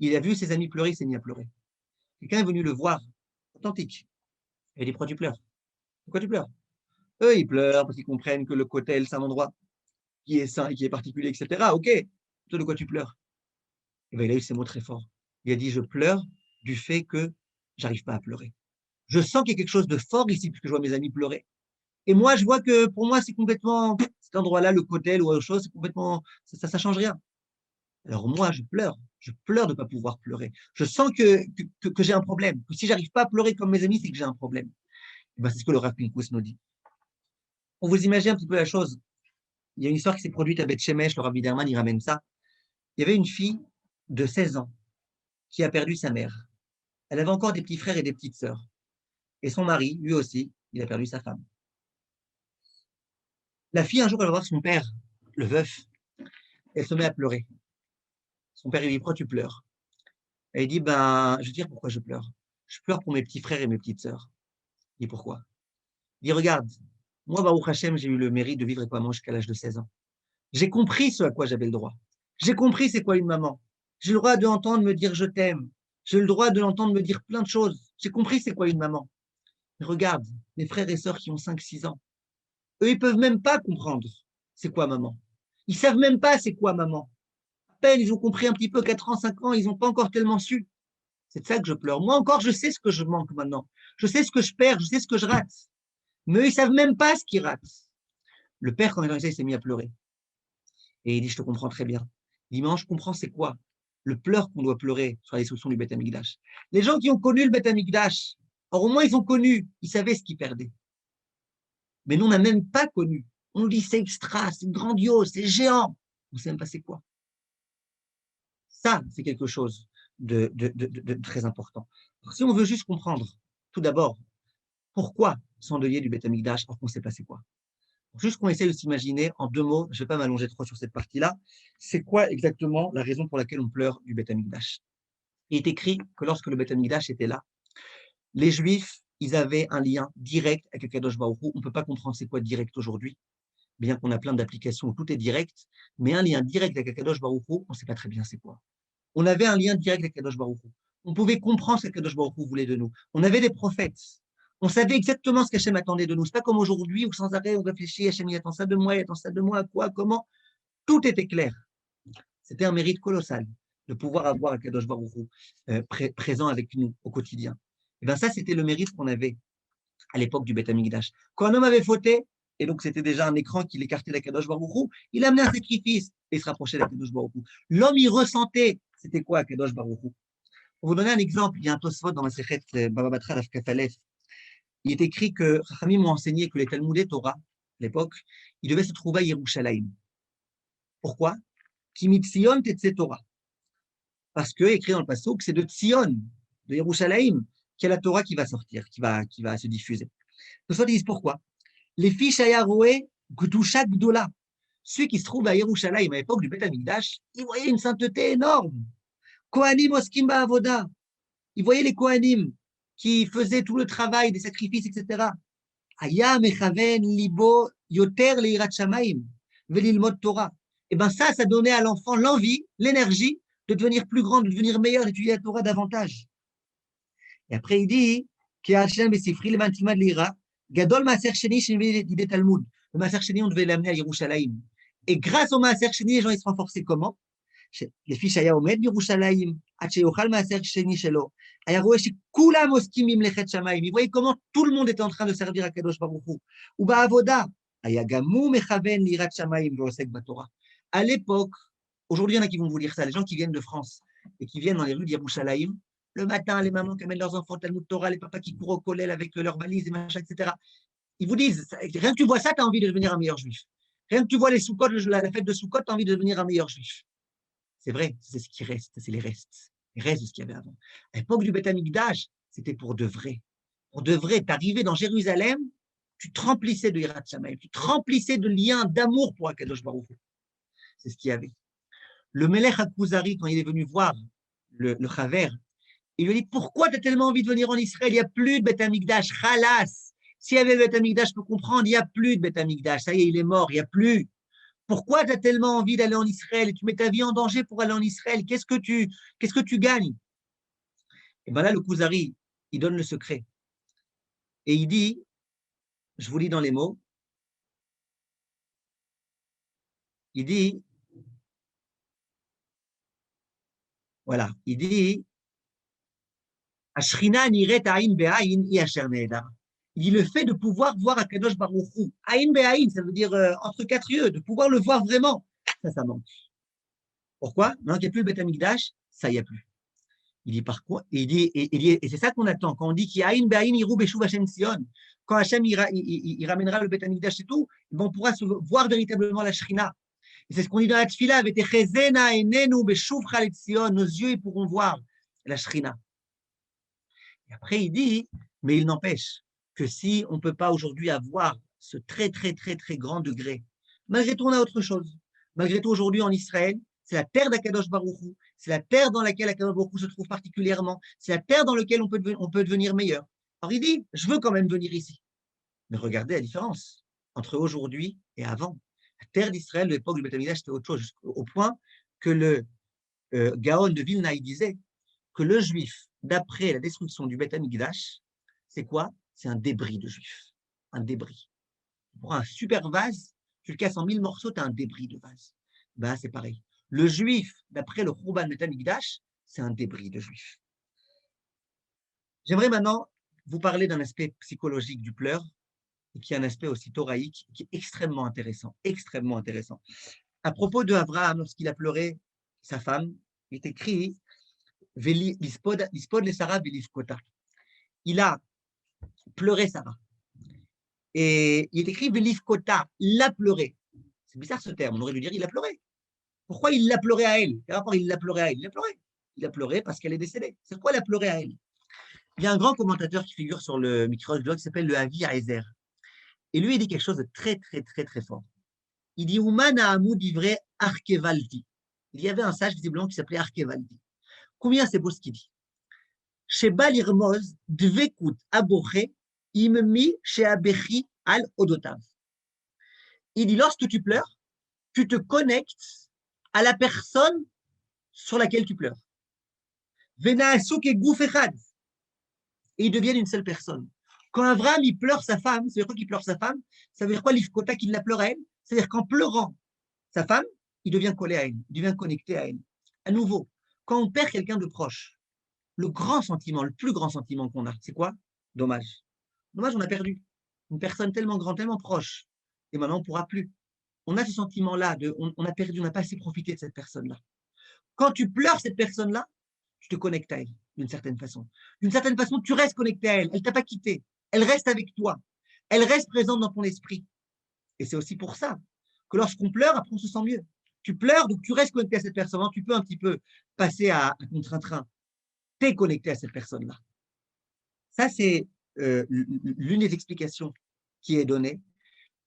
Il a vu ses amis pleurer, il s'est mis à pleurer. Quelqu'un est venu le voir, authentique. Il a dit, pourquoi tu pleures? Pourquoi tu pleures? Eux, ils pleurent parce qu'ils comprennent que le Kotel, c'est un endroit qui est saint et qui est particulier, etc. Ok, toi, de quoi tu pleures? Et bien, il a eu ces mots très forts. Il a dit, je pleure du fait que j'arrive pas à pleurer. Je sens qu'il y a quelque chose de fort ici, puisque je vois mes amis pleurer. Et moi, je vois que pour moi, c'est complètement, cet endroit-là, le Kotel ou autre chose, c'est complètement, ça change rien. Alors moi, je pleure de ne pas pouvoir pleurer. Je sens que j'ai un problème, que si j'arrive pas à pleurer comme mes amis, c'est que j'ai un problème. Et ben, c'est ce que le Rav Pinkus nous dit. Pour vous imaginer un petit peu la chose, il y a une histoire qui s'est produite à Beth Shemesh, le Rav Biderman, il ramène ça. Il y avait une fille de 16 ans qui a perdu sa mère. Elle avait encore des petits frères et des petites sœurs. Et son mari, lui aussi, il a perdu sa femme. La fille, un jour, elle va voir son père, le veuf, elle se met à pleurer. Son père, il lui dit, pourquoi tu pleures? Elle dit, ben, je vais te dire pourquoi je pleure. Je pleure pour mes petits frères et mes petites sœurs. Il dit, pourquoi? Il dit, regarde, moi, Baruch Hashem, j'ai eu le mérite de vivre avec maman jusqu'à l'âge de 16 ans. J'ai compris ce à quoi j'avais le droit. J'ai compris c'est quoi une maman. J'ai le droit de l'entendre me dire je t'aime. J'ai le droit de l'entendre me dire plein de choses. J'ai compris c'est quoi une maman. Mais regarde, mes frères et sœurs qui ont 5, 6 ans, eux, ils peuvent même pas comprendre c'est quoi maman. Ils savent même pas c'est quoi maman. À peine ils ont compris un petit peu, 4 ans, 5 ans, ils n'ont pas encore tellement su. C'est de ça que je pleure. Moi encore, je sais ce que je manque maintenant. Je sais ce que je perds, je sais ce que je rate. Mais eux, ils savent même pas ce qu'ils ratent. Le père, quand il s'est mis à pleurer. Et il dit, je te comprends très bien. Il dit, mais je comprends c'est quoi le pleur qu'on doit pleurer sur la destruction du Beth Amikdash. Les gens qui ont connu le Beth Amikdash, alors au moins ils ont connu, ils savaient ce qu'ils perdaient. Mais nous, on n'a même pas connu. On nous dit, c'est extra, c'est grandiose, c'est géant. On ne sait même pas c'est quoi. Ça, c'est quelque chose de très important. Alors, si on veut juste comprendre, tout d'abord, pourquoi s'endeuiller du Beth Amikdash alors qu'on ne sait pas c'est quoi. Juste qu'on essaie de s'imaginer en 2 mots, je ne vais pas m'allonger trop sur cette partie-là, c'est quoi exactement la raison pour laquelle on pleure du Beth Amikdash? Il est écrit que lorsque le Beth Amikdash était là, les Juifs, ils avaient un lien direct avec Akadosh Baruch Hu. On ne peut pas comprendre c'est quoi direct aujourd'hui, bien qu'on a plein d'applications où tout est direct, mais un lien direct avec Akadosh Baruch Hu, on ne sait pas très bien c'est quoi. On avait un lien direct avec Akadosh Baruch Hu. On pouvait comprendre ce qu'Akadosh Baruch Hu voulait de nous. On avait des prophètes. On savait exactement ce qu'Hachem attendait de nous. C'est pas comme aujourd'hui où sans arrêt on réfléchit, Hachem il attend ça de moi, il attend ça de moi, à quoi, comment. Tout était clair. C'était un mérite colossal de pouvoir avoir Akadosh Baruch Hu présent avec nous au quotidien. Et bien ça, c'était le mérite qu'on avait à l'époque du Beth Amikdash. Quand un homme avait fauté, et donc c'était déjà un écran qui l'écartait d'Akadosh Baruch Hu, il amenait un sacrifice et il se rapprochait d'Akadosh Baruch Hu. L'homme, il ressentait, c'était quoi Akadosh Baruch Hu? Pour vous donner un exemple, il y a un Tosfot dans ma Sechet Baba Batra Daf Kaf Alef. Il est écrit que Chachamim m'ont enseigné que les Talmudé Torah, à l'époque, ils devaient se trouver à Yerushalayim. Pourquoi? Ki mitzion tetze Torah. Parce que, écrit dans le Passouk, c'est de Tzion, de Yerushalayim, qu'il y a la Torah qui va sortir, qui va se diffuser. Les autres disent pourquoi? Les fiches à Yaroué, Gdusha Gdola. Ceux qui se trouvent à Yerushalayim à l'époque du Beth Amikdash, ils voyaient une sainteté énorme. Kohanim oskim ba'avoda. Ils voyaient les Kohanim qui faisaient tout le travail des sacrifices, etc. Aya mechaven libo yoter leirat shamayim velilmod Torah. Et bien ça donnait à l'enfant l'envie, l'énergie de devenir plus grand, de devenir meilleur, d'étudier la Torah davantage. Et après il dit que Hashem besifri le mantima de l'ira gadol maaser sheni shenvi d'idée Talmud. Le maaser sheni on devait l'amener à Yerushalayim. Et grâce au maaser sheni les gens ils se renforçaient comment? לפי שהיה עומד בירושלים, עד שיאכל מעשר שני שלו, היה רואה שכולם עוסקים במלאכת שמיים, il voyait comment tout le monde était en train de servir הקדוש ברוך הוא, ובעבודה, היה גם הוא מכוון ליראת שמיים ועוסק בתורה. À l'époque, aujourd'hui il y en a qui vont vous lire ça, les gens qui viennent de France et qui viennent dans les rues d'Yerushalayim, le matin, les mamans qui amènent leurs enfants au Talmud Torah, les papas qui courent au kollel avec leurs valises et machin, etc. Ils vous disent, rien que tu vois ça, tu as envie de devenir un meilleur juif. Rien que tu vois les Soukot, la fête de Soukot, tu as envie de devenir un meilleur juif. C'est vrai, c'est ce qui reste, c'est les restes de ce qu'il y avait avant. À l'époque du Beth Amikdash, c'était pour de vrai. Pour de vrai, tu arrivais dans Jérusalem, tu te remplissais de Yirat Shamayim, tu te remplissais de liens, d'amour pour Akadosh Baruch Hu. C'est ce qu'il y avait. Le Melech HaKuzari, quand il est venu voir le Chaver, il lui dit, pourquoi tu as tellement envie de venir en Israël? Il n'y a plus de Beth Amikdash, Khalas. S'il y avait le Beth Amikdash, je peux comprendre, il n'y a plus de Beth Amikdash. Ça y est, il est mort, il n'y a plus. Pourquoi tu as tellement envie d'aller en Israël et tu mets ta vie en danger pour aller en Israël? Qu'est-ce que tu gagnes? Et bien là, le Kuzari, il donne le secret. Et il dit, je vous lis dans les mots, il dit, voilà, il dit, Ashrina niret aïn be'aïn i asher ne'edar. Il dit le fait de pouvoir voir Akadosh Baruch Hu, aïn be'aïn, ça veut dire entre quatre yeux, de pouvoir le voir vraiment, ça manque. Pourquoi? Maintenant qu'il n'y a plus le Beth Amikdash, ça y a plus. Il dit par quoi? Et c'est ça qu'on attend. Quand on dit qu'il y a Aïn Be'aïn Irou Beshuv Hashem Sion, quand Hashem il ramènera le Beth Amikdash et tout, on pourra se voir véritablement la Shrina. Et c'est ce qu'on dit dans la Tfila, avec Echezena Enenu Beshuv Chalet Sion, nos yeux ils pourront voir la Shrina. Et après il dit, mais il n'empêche que si on ne peut pas aujourd'hui avoir ce très très très très grand degré, malgré tout on a autre chose. Malgré tout aujourd'hui en Israël, c'est la terre d'Akadosh Baruch Hu, c'est la terre dans laquelle Akadosh Baruch Hu se trouve particulièrement, c'est la terre dans laquelle on peut devenir meilleur. Alors il dit, je veux quand même venir ici. Mais regardez la différence entre aujourd'hui et avant. La terre d'Israël de l'époque du Beth Amikdash, c'était autre chose, au point que le Gaon de Vilna disait que le juif, d'après la destruction du Beth Amikdash, c'est quoi? C'est un débris de juif. Un débris. Tu prends un super vase, tu le casses en 1000 morceaux, tu as un débris de vase. Ben, c'est pareil. Le juif, d'après le Khurban Beth Amikdash, c'est un débris de juif. J'aimerais maintenant vous parler d'un aspect psychologique du pleur, et qui est un aspect aussi thoraïque, qui est extrêmement intéressant, extrêmement intéressant. À propos de Abraham, lorsqu'il a pleuré sa femme, il est écrit Lispod le Sarah Velifkota. Il a pleuré Sarah. Et il est écrit Velifkota, il l'a pleuré. C'est bizarre ce terme, on aurait dû dire il a pleuré. Pourquoi il l'a pleuré à elle? Quel rapport il l'a pleuré à elle? Il l'a pleuré. Il a pleuré parce qu'elle est décédée. C'est pourquoi il a pleuré à elle. Il y a un grand commentateur qui figure sur le Mikrosh Blog qui s'appelle le Avi Aezer. Et lui, il dit quelque chose de très, très, très, très fort. Il dit Umana Hamoud Ivre Arkevaldi. Il y avait un sage visiblement qui s'appelait Arkevaldi. Combien c'est beau ce qu'il dit? Sheba l'irmoz dvekut aboche immi sheabechi al odotav. Il dit lorsque tu pleures, tu te connectes à la personne sur laquelle tu pleures. Venaasuk et goufechad. Et ils deviennent une seule personne. Quand Abraham il pleure sa femme, ça veut dire quoi qu'il pleure sa femme? Ça veut dire quoi l'ifkota qu'il la pleure à elle? C'est-à-dire qu'en pleurant sa femme, il devient collé à elle, il devient connecté à elle. À nouveau, quand on perd quelqu'un de proche, le grand sentiment, le plus grand sentiment qu'on a, c'est quoi? Dommage. Dommage, on a perdu une personne tellement grande, tellement proche, et maintenant on ne pourra plus. On a ce sentiment-là, on a perdu, on n'a pas assez profité de cette personne-là. Quand tu pleures cette personne-là, tu te connectes à elle, d'une certaine façon. D'une certaine façon, tu restes connecté à elle, elle ne t'a pas quitté, elle reste avec toi, elle reste présente dans ton esprit. Et c'est aussi pour ça que lorsqu'on pleure, après on se sent mieux. Tu pleures, donc tu restes connecté à cette personne, tu peux un petit peu passer à ton train-train. Tu es connecté à cette personne-là. Ça, c'est l'une des explications qui est donnée.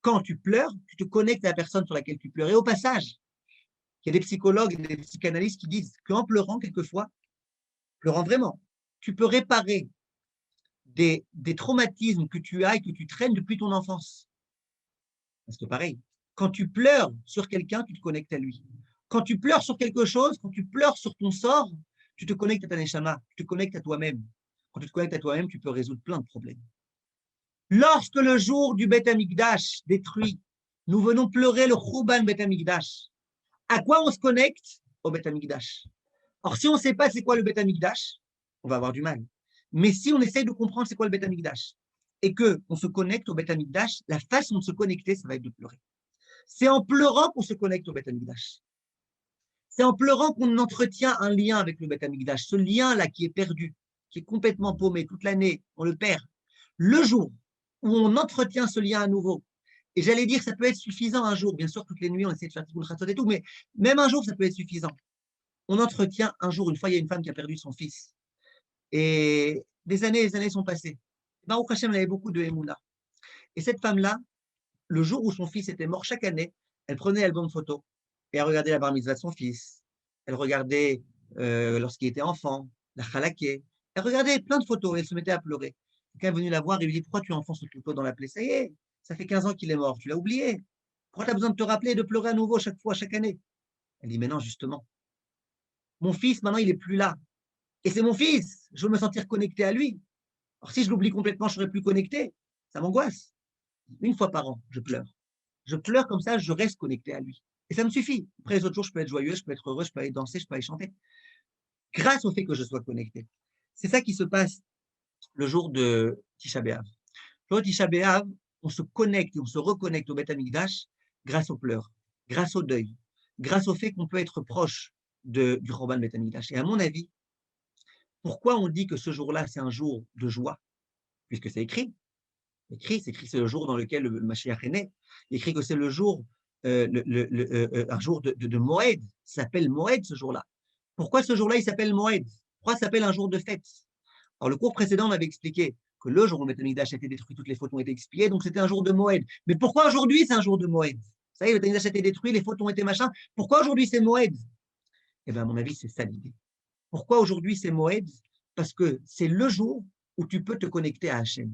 Quand tu pleures, tu te connectes à la personne sur laquelle tu pleures. Et au passage, il y a des psychologues et des psychanalystes qui disent qu'en pleurant, quelquefois, pleurant vraiment, tu peux réparer des traumatismes que tu as et que tu traînes depuis ton enfance. Parce que pareil, quand tu pleures sur quelqu'un, tu te connectes à lui. Quand tu pleures sur quelque chose, quand tu pleures sur ton sort, tu te connectes à ta neshama, tu te connectes à toi-même. Quand tu te connectes à toi-même, tu peux résoudre plein de problèmes. Lorsque le jour du Beth Amikdash détruit, nous venons pleurer le Khurban Beth Amikdash. À quoi on se connecte? Au Beth Amikdash. Or, si on ne sait pas c'est quoi le Beth Amikdash, on va avoir du mal. Mais si on essaye de comprendre c'est quoi le Beth Amikdash et qu'on se connecte au Beth Amikdash, la façon de se connecter, ça va être de pleurer. C'est en pleurant qu'on se connecte au Beth Amikdash. C'est en pleurant qu'on entretient un lien avec le Beth Amikdash. Ce lien-là qui est perdu, qui est complètement paumé toute l'année, on le perd. Le jour où on entretient ce lien à nouveau, et j'allais dire ça peut être suffisant un jour, bien sûr toutes les nuits on essaie de faire Tikkun Chatzot et tout, mais même un jour ça peut être suffisant. on entretient un jour, une fois, il y a une femme qui a perdu son fils. Et des années sont passées. Baruch Hashem, elle avait beaucoup de Emouna. Et cette femme-là, le jour où son fils était mort, chaque année, elle prenait l'album photo et elle regardait la bar mitzvah de son fils. Elle regardait lorsqu'il était enfant, la chalaké. Elle regardait plein de photos et elle se mettait à pleurer. Quelqu'un est venu la voir et lui dit: pourquoi tu enfonces ce couteau dans la plaie? Ça y est, ça fait 15 ans qu'il est mort, tu l'as oublié. Pourquoi tu as besoin de te rappeler et de pleurer à nouveau chaque fois, chaque année? Elle dit: mais non, justement, mon fils, maintenant, il n'est plus là. Et c'est mon fils, je veux me sentir connecté à lui. Alors si je l'oublie complètement, je ne serai plus connecté. Ça m'angoisse. Une fois par an, je pleure. Je pleure comme ça, je reste connecté à lui. Et ça me suffit. Après les autres jours, je peux être joyeux, je peux être heureux, je peux aller danser, je peux aller chanter. Grâce au fait que je sois connecté. C'est ça qui se passe le jour de Tisha B'Av. Le jour de Tisha B'Av, on se connecte et on se reconnecte au Beth Amikdash grâce aux pleurs, grâce au deuil, grâce au fait qu'on peut être proche du Korban Beth Amikdash. Et à mon avis, pourquoi on dit que ce jour-là, c'est un jour de joie? Puisque c'est écrit. C'est écrit, c'est le jour dans lequel le Mashiach est né. Il écrit que c'est le jour, un jour de Moed. Ça s'appelle Moed ce jour-là. Pourquoi ce jour-là, il s'appelle Moed? Pourquoi ça s'appelle un jour de fête? Alors, le cours précédent, on avait expliqué que le jour où le Beth Amikdash a été détruit, toutes les fautes ont été expiées, donc c'était un jour de Moed. Mais pourquoi aujourd'hui, c'est un jour de Moed? Ça y est, le Beth Amikdash a été détruit, les fautes ont été machin. Pourquoi aujourd'hui, c'est Moed? Eh bien, à mon avis, c'est ça l'idée. Pourquoi aujourd'hui, c'est Moed? Parce que c'est le jour où tu peux te connecter à Hachem.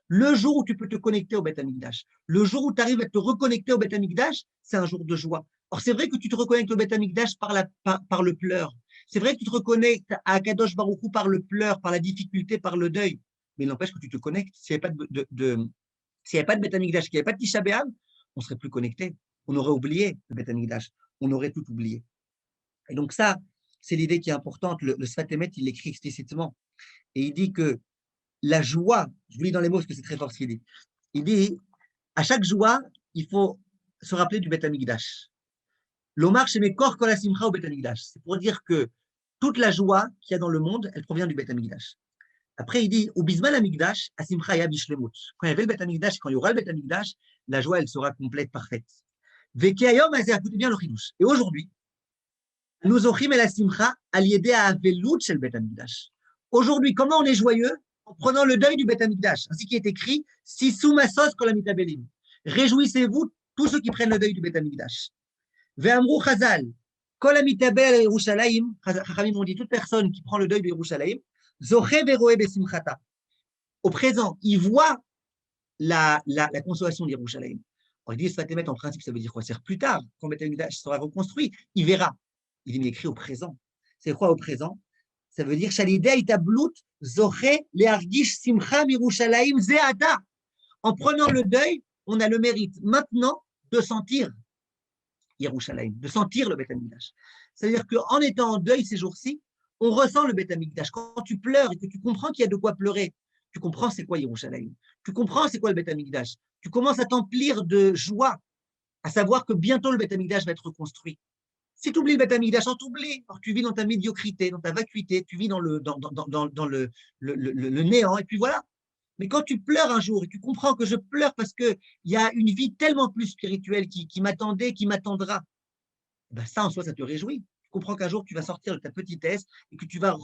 Le jour où tu peux te connecter au Beth Amikdash, le jour où tu arrives à te reconnecter au Beth Amikdash, c'est un jour de joie. Or, c'est vrai que tu te reconnectes au Beth Amikdash par le pleur. C'est vrai que tu te reconnectes à Kadosh Baruch Hu par le pleur, par la difficulté, par le deuil. Mais il n'empêche que tu te connectes. S'il n'y avait pas de Beth Amikdash, s'il n'y avait pas de Tisha B'Av, on ne serait plus connecté. On aurait oublié le Beth Amikdash. On aurait tout oublié. Et donc ça, c'est l'idée qui est importante. Le Sfat Emet, il l'écrit explicitement. Et il dit que la joie, je vous lis dans les mots parce que c'est très fort ce qu'il dit. Il dit, à chaque joie, il faut se rappeler du Beth Amikdash. L'omar chez mes corps kol hasimcha au Beth Amikdash. C'est pour dire que toute la joie qu'il y a dans le monde, elle provient du Beth Amikdash. Après, il dit, au bisman Amikdash, asimcha ya bishlemut. Quand il y avait le Beth Amikdash, quand il y aura le Beth Amikdash, la joie, elle sera complète, parfaite. Veke ayom, écoutez bien le chidouche. Et aujourd'hui, nous ochim el asimcha al yedé à avelut shel Beth Amikdash. Aujourd'hui, comment on est joyeux? En prenant le deuil du Beth Amikdash, ainsi qu'il est écrit, Sisou masos kol hamitabelim. Réjouissez-vous, tous ceux qui prennent le deuil du Beth Amikdash. Ve'amrou chazal, kol hamitabel al Yerushalayim, Chachamim ont dit, toute personne qui prend le deuil de Yerushalayim, zoche veroe besimchata. Au présent, il voit la consolation de Yerushalayim. Alors, il dit, Sfat Emet, en principe, ça veut dire quoi? C'est plus tard, quand le Beth Amikdash sera reconstruit, il verra. Il dit, mais écrit au présent. C'est quoi au présent? Ça veut dire en prenant le deuil, on a le mérite maintenant de sentir Yerushalayim, de sentir le Beth Amikdash. C'est-à-dire qu'en étant en deuil ces jours-ci, on ressent le Beth Amikdash. Quand tu pleures et que tu comprends qu'il y a de quoi pleurer, tu comprends c'est quoi Yerushalayim. Tu comprends c'est quoi le Beth Amikdash. Tu commences à t'emplir de joie, à savoir que bientôt le Beth Amikdash va être reconstruit. Si tu oublies le Beth Amikdash, tu oublies. Alors, tu vis dans ta médiocrité, dans ta vacuité, tu vis dans le néant, et puis voilà. Mais quand tu pleures un jour et tu comprends que je pleure parce qu'il y a une vie tellement plus spirituelle qui m'attendait, qui m'attendra, ben ça en soi, ça te réjouit. Tu comprends qu'un jour, tu vas sortir de ta petitesse et que tu vas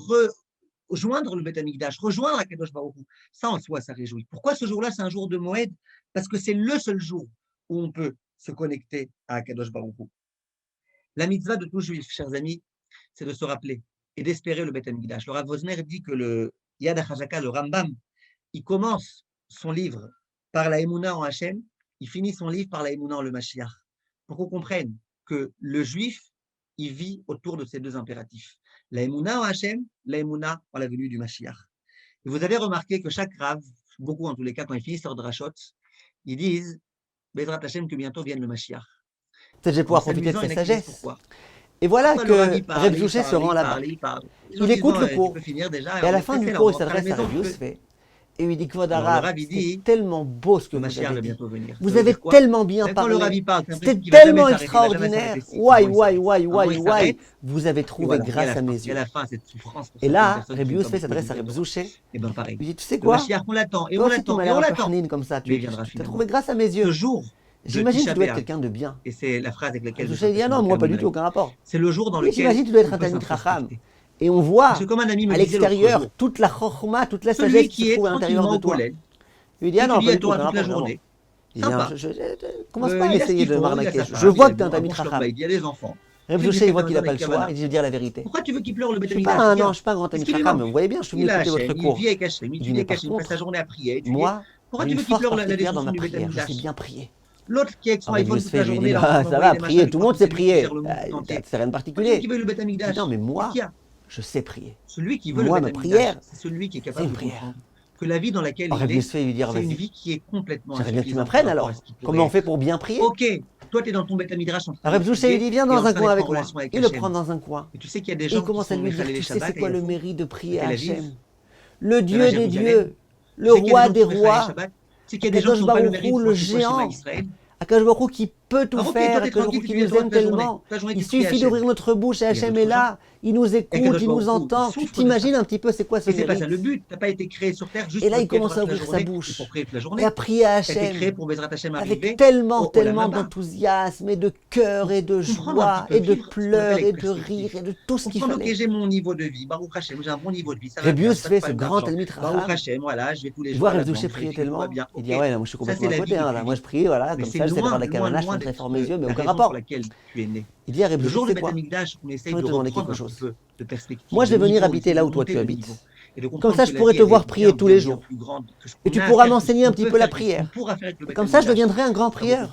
rejoindre le Beth Amikdash, rejoindre Akadosh Baruch Hu. Ça en soi, ça réjouit. Pourquoi ce jour-là, c'est un jour de Moed? Parce que c'est le seul jour où on peut se connecter à Akadosh Baruch Hu. La mitzvah de tout juif, chers amis, c'est de se rappeler et d'espérer le Beth Amikdash. Le Rav Wosner dit que le Yad HaChazaka, le Rambam, il commence son livre par la Emouna en Hachem, il finit son livre par la Emouna en le Mashiach, pour qu'on comprenne que le juif, il vit autour de ces deux impératifs. La Emouna en Hachem, la Emouna en la venue du Mashiach. Et vous avez remarqué que chaque Rav, beaucoup en tous les cas, quand ils finissent leur drachot, ils disent, Bezrat Hachem, que bientôt vienne le Mashiach. Peut-être je vais pouvoir profiter de sa sagesse. Et voilà que Reb Jouché se rend là-bas. Il écoute le cours. Et à la fin du cours, il s'adresse à Reb Youssef et lui dit, Kvod Harav, c'est tellement beau ce que vous avez dit. Vous avez tellement bien parlé. C'était tellement extraordinaire. Why. Vous avez trouvé grâce à mes yeux. Et là, Reb Youssef s'adresse à Reb Jouché. Il lui dit, tu sais quoi? On l'attend, et on Toi, si l'attend, tu et on l'attend. l'attend. Comme ça, tu as trouvé grâce à mes yeux. Ce jour, j'imagine que tu dois être quelqu'un de bien. Et c'est la phrase avec laquelle je dis, ah non, moi pas du tout, aucun rapport. C'est le jour dans lequel. J'imagine que tu dois être un Talmid Chacham. Et on voit à l'extérieur toute la chorma, toute la sagesse qui se trouve à l'intérieur de toi. Il lui dit, ah non, pas du tout, aucun rapport. Il dit, commence pas à essayer de m'arnaquer. Je vois que tu es un Talmid Chacham. Il y a des enfants. Reb Jouché, il voit qu'il n'a pas le choix, il dit, je vais dire la vérité. Pourquoi tu veux qu'il pleure le Beth Amikdash? Non, je ne suis pas un grand Talmid Chacham, mais vous voyez bien, je suis venu écouter votre cours. Il vit avec Hachem, il vit avec Hachem, il passe sa journée à prier. Moi, pourquoi tu veux qu'il pleure la destruction du Beth Amikdash? Je sais Amikdash? bien prier. L'autre qui est avec son iPhone toute la journée, ça va, prier, tout le monde sait prier. C'est rien de particulier. Qui veut le Beth Amikdash? Non, mais moi, je sais prier. Celui qui veut le Beth Amikdash, c'est celui qui est capable de comprendre que la vie dans laquelle il est, c'est une vie qui est complètement insuffisante. J'aimerais bien que tu m'apprennes alors. Comment on fait pour bien prier? Ok, toi tu es dans ton Beth Amikdash. Reb Jouché, il dit viens dans un coin avec moi. Il le prend dans un coin. Et tu sais qu'il y a des gens qui commencent à lui dire, tu sais c'est quoi le mérite de prier à Hachem? Le Dieu des dieux, le roi des rois, Akadosh Baruch Hu, le géant, Akadosh Baruch Hu qui peut tout faire, Akadosh Baruch Hu qui nous aime tellement. Il suffit d'ouvrir notre bouche et Hachem est là, il nous écoute, il nous entend. Tu t'imagines un petit peu c'est quoi ce mérite? C'est pas ça le but, tu n'as pas été créé sur terre juste et là il commence à ouvrir sa bouche et à prier à Hachem avec tellement d'enthousiasme et de cœur et de joie et de pleurs et de rire et de tout ce qu'il fallait. J'ai mon niveau de vie, Baruch Hachem, j'ai un bon niveau de vie. Reb Jouché fait ce grand Talmid Chacham. Baruch Hachem, voilà, je vais tous les jours. Voir Reb Jouché prier tellement, il dit ouais, moi je suis complètement à côté, moi je prie, voilà, comme ça je sais faire la kavana, je fais très fort mes yeux, mais aucun rapport. Il dit à Reb Jouché c'est quoi? Je vais te demander quelque chose. Moi, je vais venir habiter là où toi tu habites. Comme ça, je pourrai te voir prier tous les jours. Et tu pourras m'enseigner un petit peu la prière. Comme ça, je deviendrai un grand prieur.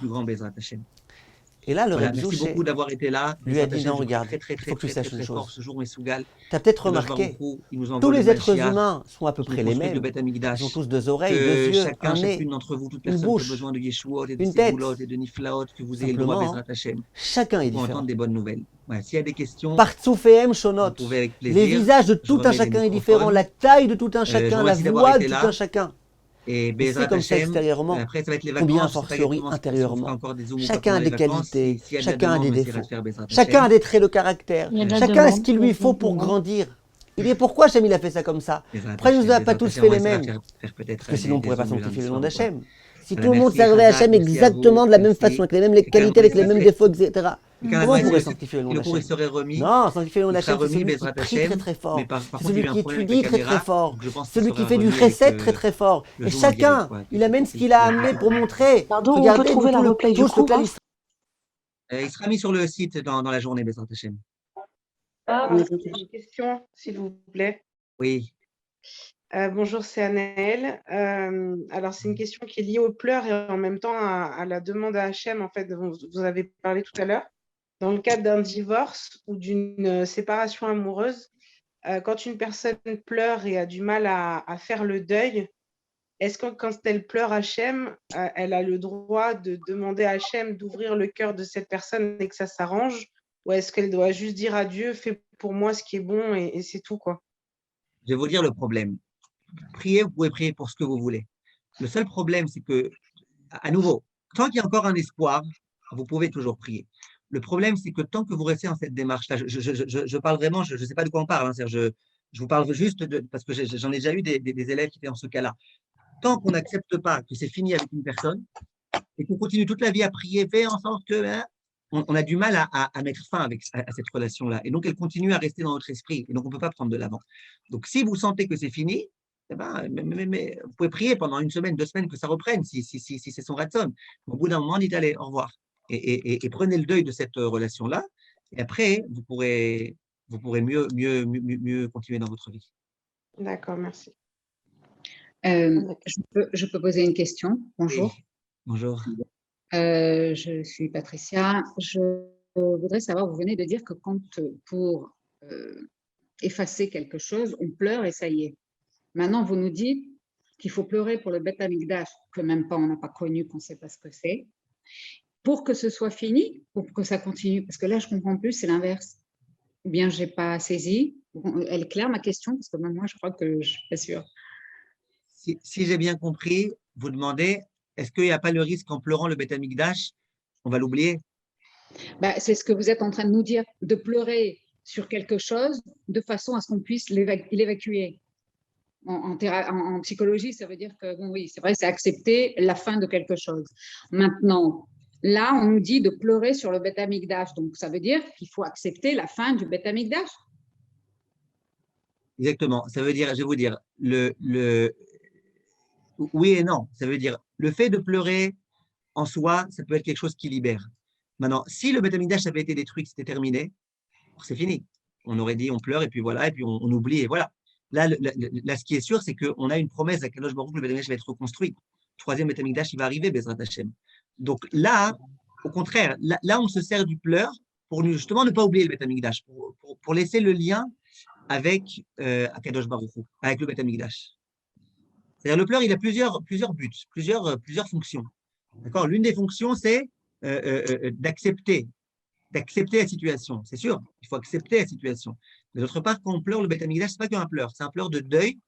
Et là, le Reb Jouché beaucoup d'avoir été là. Lui a dit non, regarde, il faut que tu saches une chose. Tu as peut-être remarqué, tous les êtres humains sont à peu près les mêmes. Ils ont tous deux oreilles, deux yeux, un nez, une bouche, une tête. Simplement, chacun est différent. S'il y a des questions, Partsouféem shonot. Les visages de tout un chacun est différent, la taille de tout un chacun, la voix de tout un chacun. Et c'est comme ça extérieurement, combien a fortiori intérieurement. Chacun a des qualités, chacun a des défauts, chacun a des traits de caractère, chacun a ce qu'il lui faut pour grandir. Il dit pourquoi Hachem il a fait ça comme ça? Pourquoi il ne nous a pas tous fait les mêmes? Parce que sinon on ne pourrait pas sanctifier le nom d'Hachem. Si tout le monde servait Hachem exactement de la même façon, avec les mêmes qualités, avec les mêmes défauts, etc. Comment on pourrait sanctifier le nom d'Hachem? Non, sanctifier le nom d'Hachem, c'est celui qui prie très très fort, c'est celui qui étudie très très fort, celui qui fait du chesed très très fort. Et chacun, il amène ce qu'il a amené pour montrer. Pardon, on peut trouver la replay du cours? Il sera mis sur le site dans la journée, Bezrat Hachem. Une question, s'il vous plaît. Oui. Bonjour, c'est Anaëlle. Alors, c'est une question qui est liée aux pleurs et en même temps à la demande à Hachem, en fait, dont vous avez parlé tout à l'heure. Dans le cadre d'un divorce ou d'une séparation amoureuse, quand une personne pleure et a du mal à faire le deuil, est-ce que quand elle pleure Hachem, elle a le droit de demander à Hachem d'ouvrir le cœur de cette personne et que ça s'arrange? Ou est-ce qu'elle doit juste dire à Dieu, fais pour moi ce qui est bon et c'est tout, quoi? Je vais vous dire le problème. Priez, vous pouvez prier pour ce que vous voulez. Le seul problème, c'est que, à nouveau, tant qu'il y a encore un espoir, vous pouvez toujours prier. Le problème, c'est que tant que vous restez dans cette démarche-là, je parle vraiment, je ne sais pas de quoi on parle, hein, je vous parle juste parce que j'en ai déjà eu des élèves qui étaient dans ce cas-là. Tant qu'on n'accepte pas que c'est fini avec une personne et qu'on continue toute la vie à prier, faire en sorte que on a du mal à mettre fin à cette relation-là. Et donc, elle continue à rester dans notre esprit. Et donc, on ne peut pas prendre de l'avant. Donc, si vous sentez que c'est fini, eh ben, mais vous pouvez prier pendant 1 semaine, 2 semaines que ça reprenne, si c'est son ratson. Au bout d'un moment, dites allez, au revoir. Et prenez le deuil de cette relation-là. Et après, vous pourrez mieux continuer dans votre vie. D'accord, merci. Je peux poser une question? Bonjour. Oui. Bonjour. Je suis Patricia. Je voudrais savoir, vous venez de dire que quand pour effacer quelque chose, on pleure et ça y est. Maintenant, vous nous dites qu'il faut pleurer pour le Beth Amikdash, que même pas on n'a pas connu, qu'on ne sait pas ce que c'est, pour que ce soit fini, pour que ça continue. Parce que là, je ne comprends plus, c'est l'inverse. Ou bien je n'ai pas saisi. Elle est claire, ma question, parce que même moi, je crois que je ne suis pas sûre. Si j'ai bien compris, vous demandez, est-ce qu'il n'y a pas le risque en pleurant le Beth Amikdash, on va l'oublier? C'est ce que vous êtes en train de nous dire, de pleurer sur quelque chose de façon à ce qu'on puisse l'évacuer. En psychologie, ça veut dire que, bon, oui, c'est vrai, c'est accepter la fin de quelque chose. Maintenant, Là, on nous dit de pleurer sur le Beth Amikdash. Donc, ça veut dire qu'il faut accepter la fin du Beth Amikdash. Exactement. Ça veut dire, je vais vous dire, oui et non. Ça veut dire, le fait de pleurer en soi, ça peut être quelque chose qui libère. Maintenant, si le Beth Amikdash avait été détruit, que c'était terminé, c'est fini. On aurait dit, on pleure et puis voilà, et puis on oublie et voilà. Là, ce qui est sûr, c'est qu'on a une promesse à Kadosh Baruch Hu, le Beth Amikdash va être reconstruit. Le troisième Beth Amikdash, il va arriver, Bezrat Hashem. Donc là, au contraire, là, on se sert du pleur pour justement ne pas oublier le Beth Amikdash, pour laisser le lien avec Kadosh Baruch Hu, avec le Beth Amikdash. C'est-à-dire le pleur, il a plusieurs buts, plusieurs fonctions. D'accord. L'une des fonctions, c'est d'accepter la situation. C'est sûr, il faut accepter la situation. Mais d'autre part, quand on pleure le Beth Amikdash, ce n'est pas qu'un pleur, c'est un pleur de deuil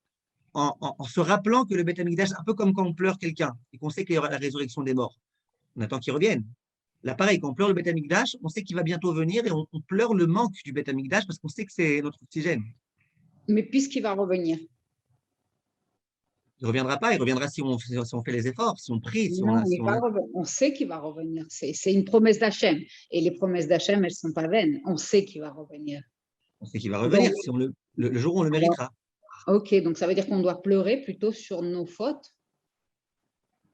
en se rappelant que le Beth Amikdash, un peu comme quand on pleure quelqu'un et qu'on sait qu'il y aura la résurrection des morts. On attend qu'il revienne. Là, pareil, quand on pleure le Beth Amikdash, on sait qu'il va bientôt venir et on pleure le manque du Beth Amikdash parce qu'on sait que c'est notre oxygène. Mais puisqu'il va revenir. Il ne reviendra pas, il reviendra si on fait les efforts, si on prie. On sait qu'il va revenir. C'est une promesse d'Hachem. Et les promesses d'Hachem, elles ne sont pas vaines. On sait qu'il va revenir. On sait qu'il va revenir, donc, si le jour où on le méritera. Ok, donc ça veut dire qu'on doit pleurer plutôt sur nos fautes,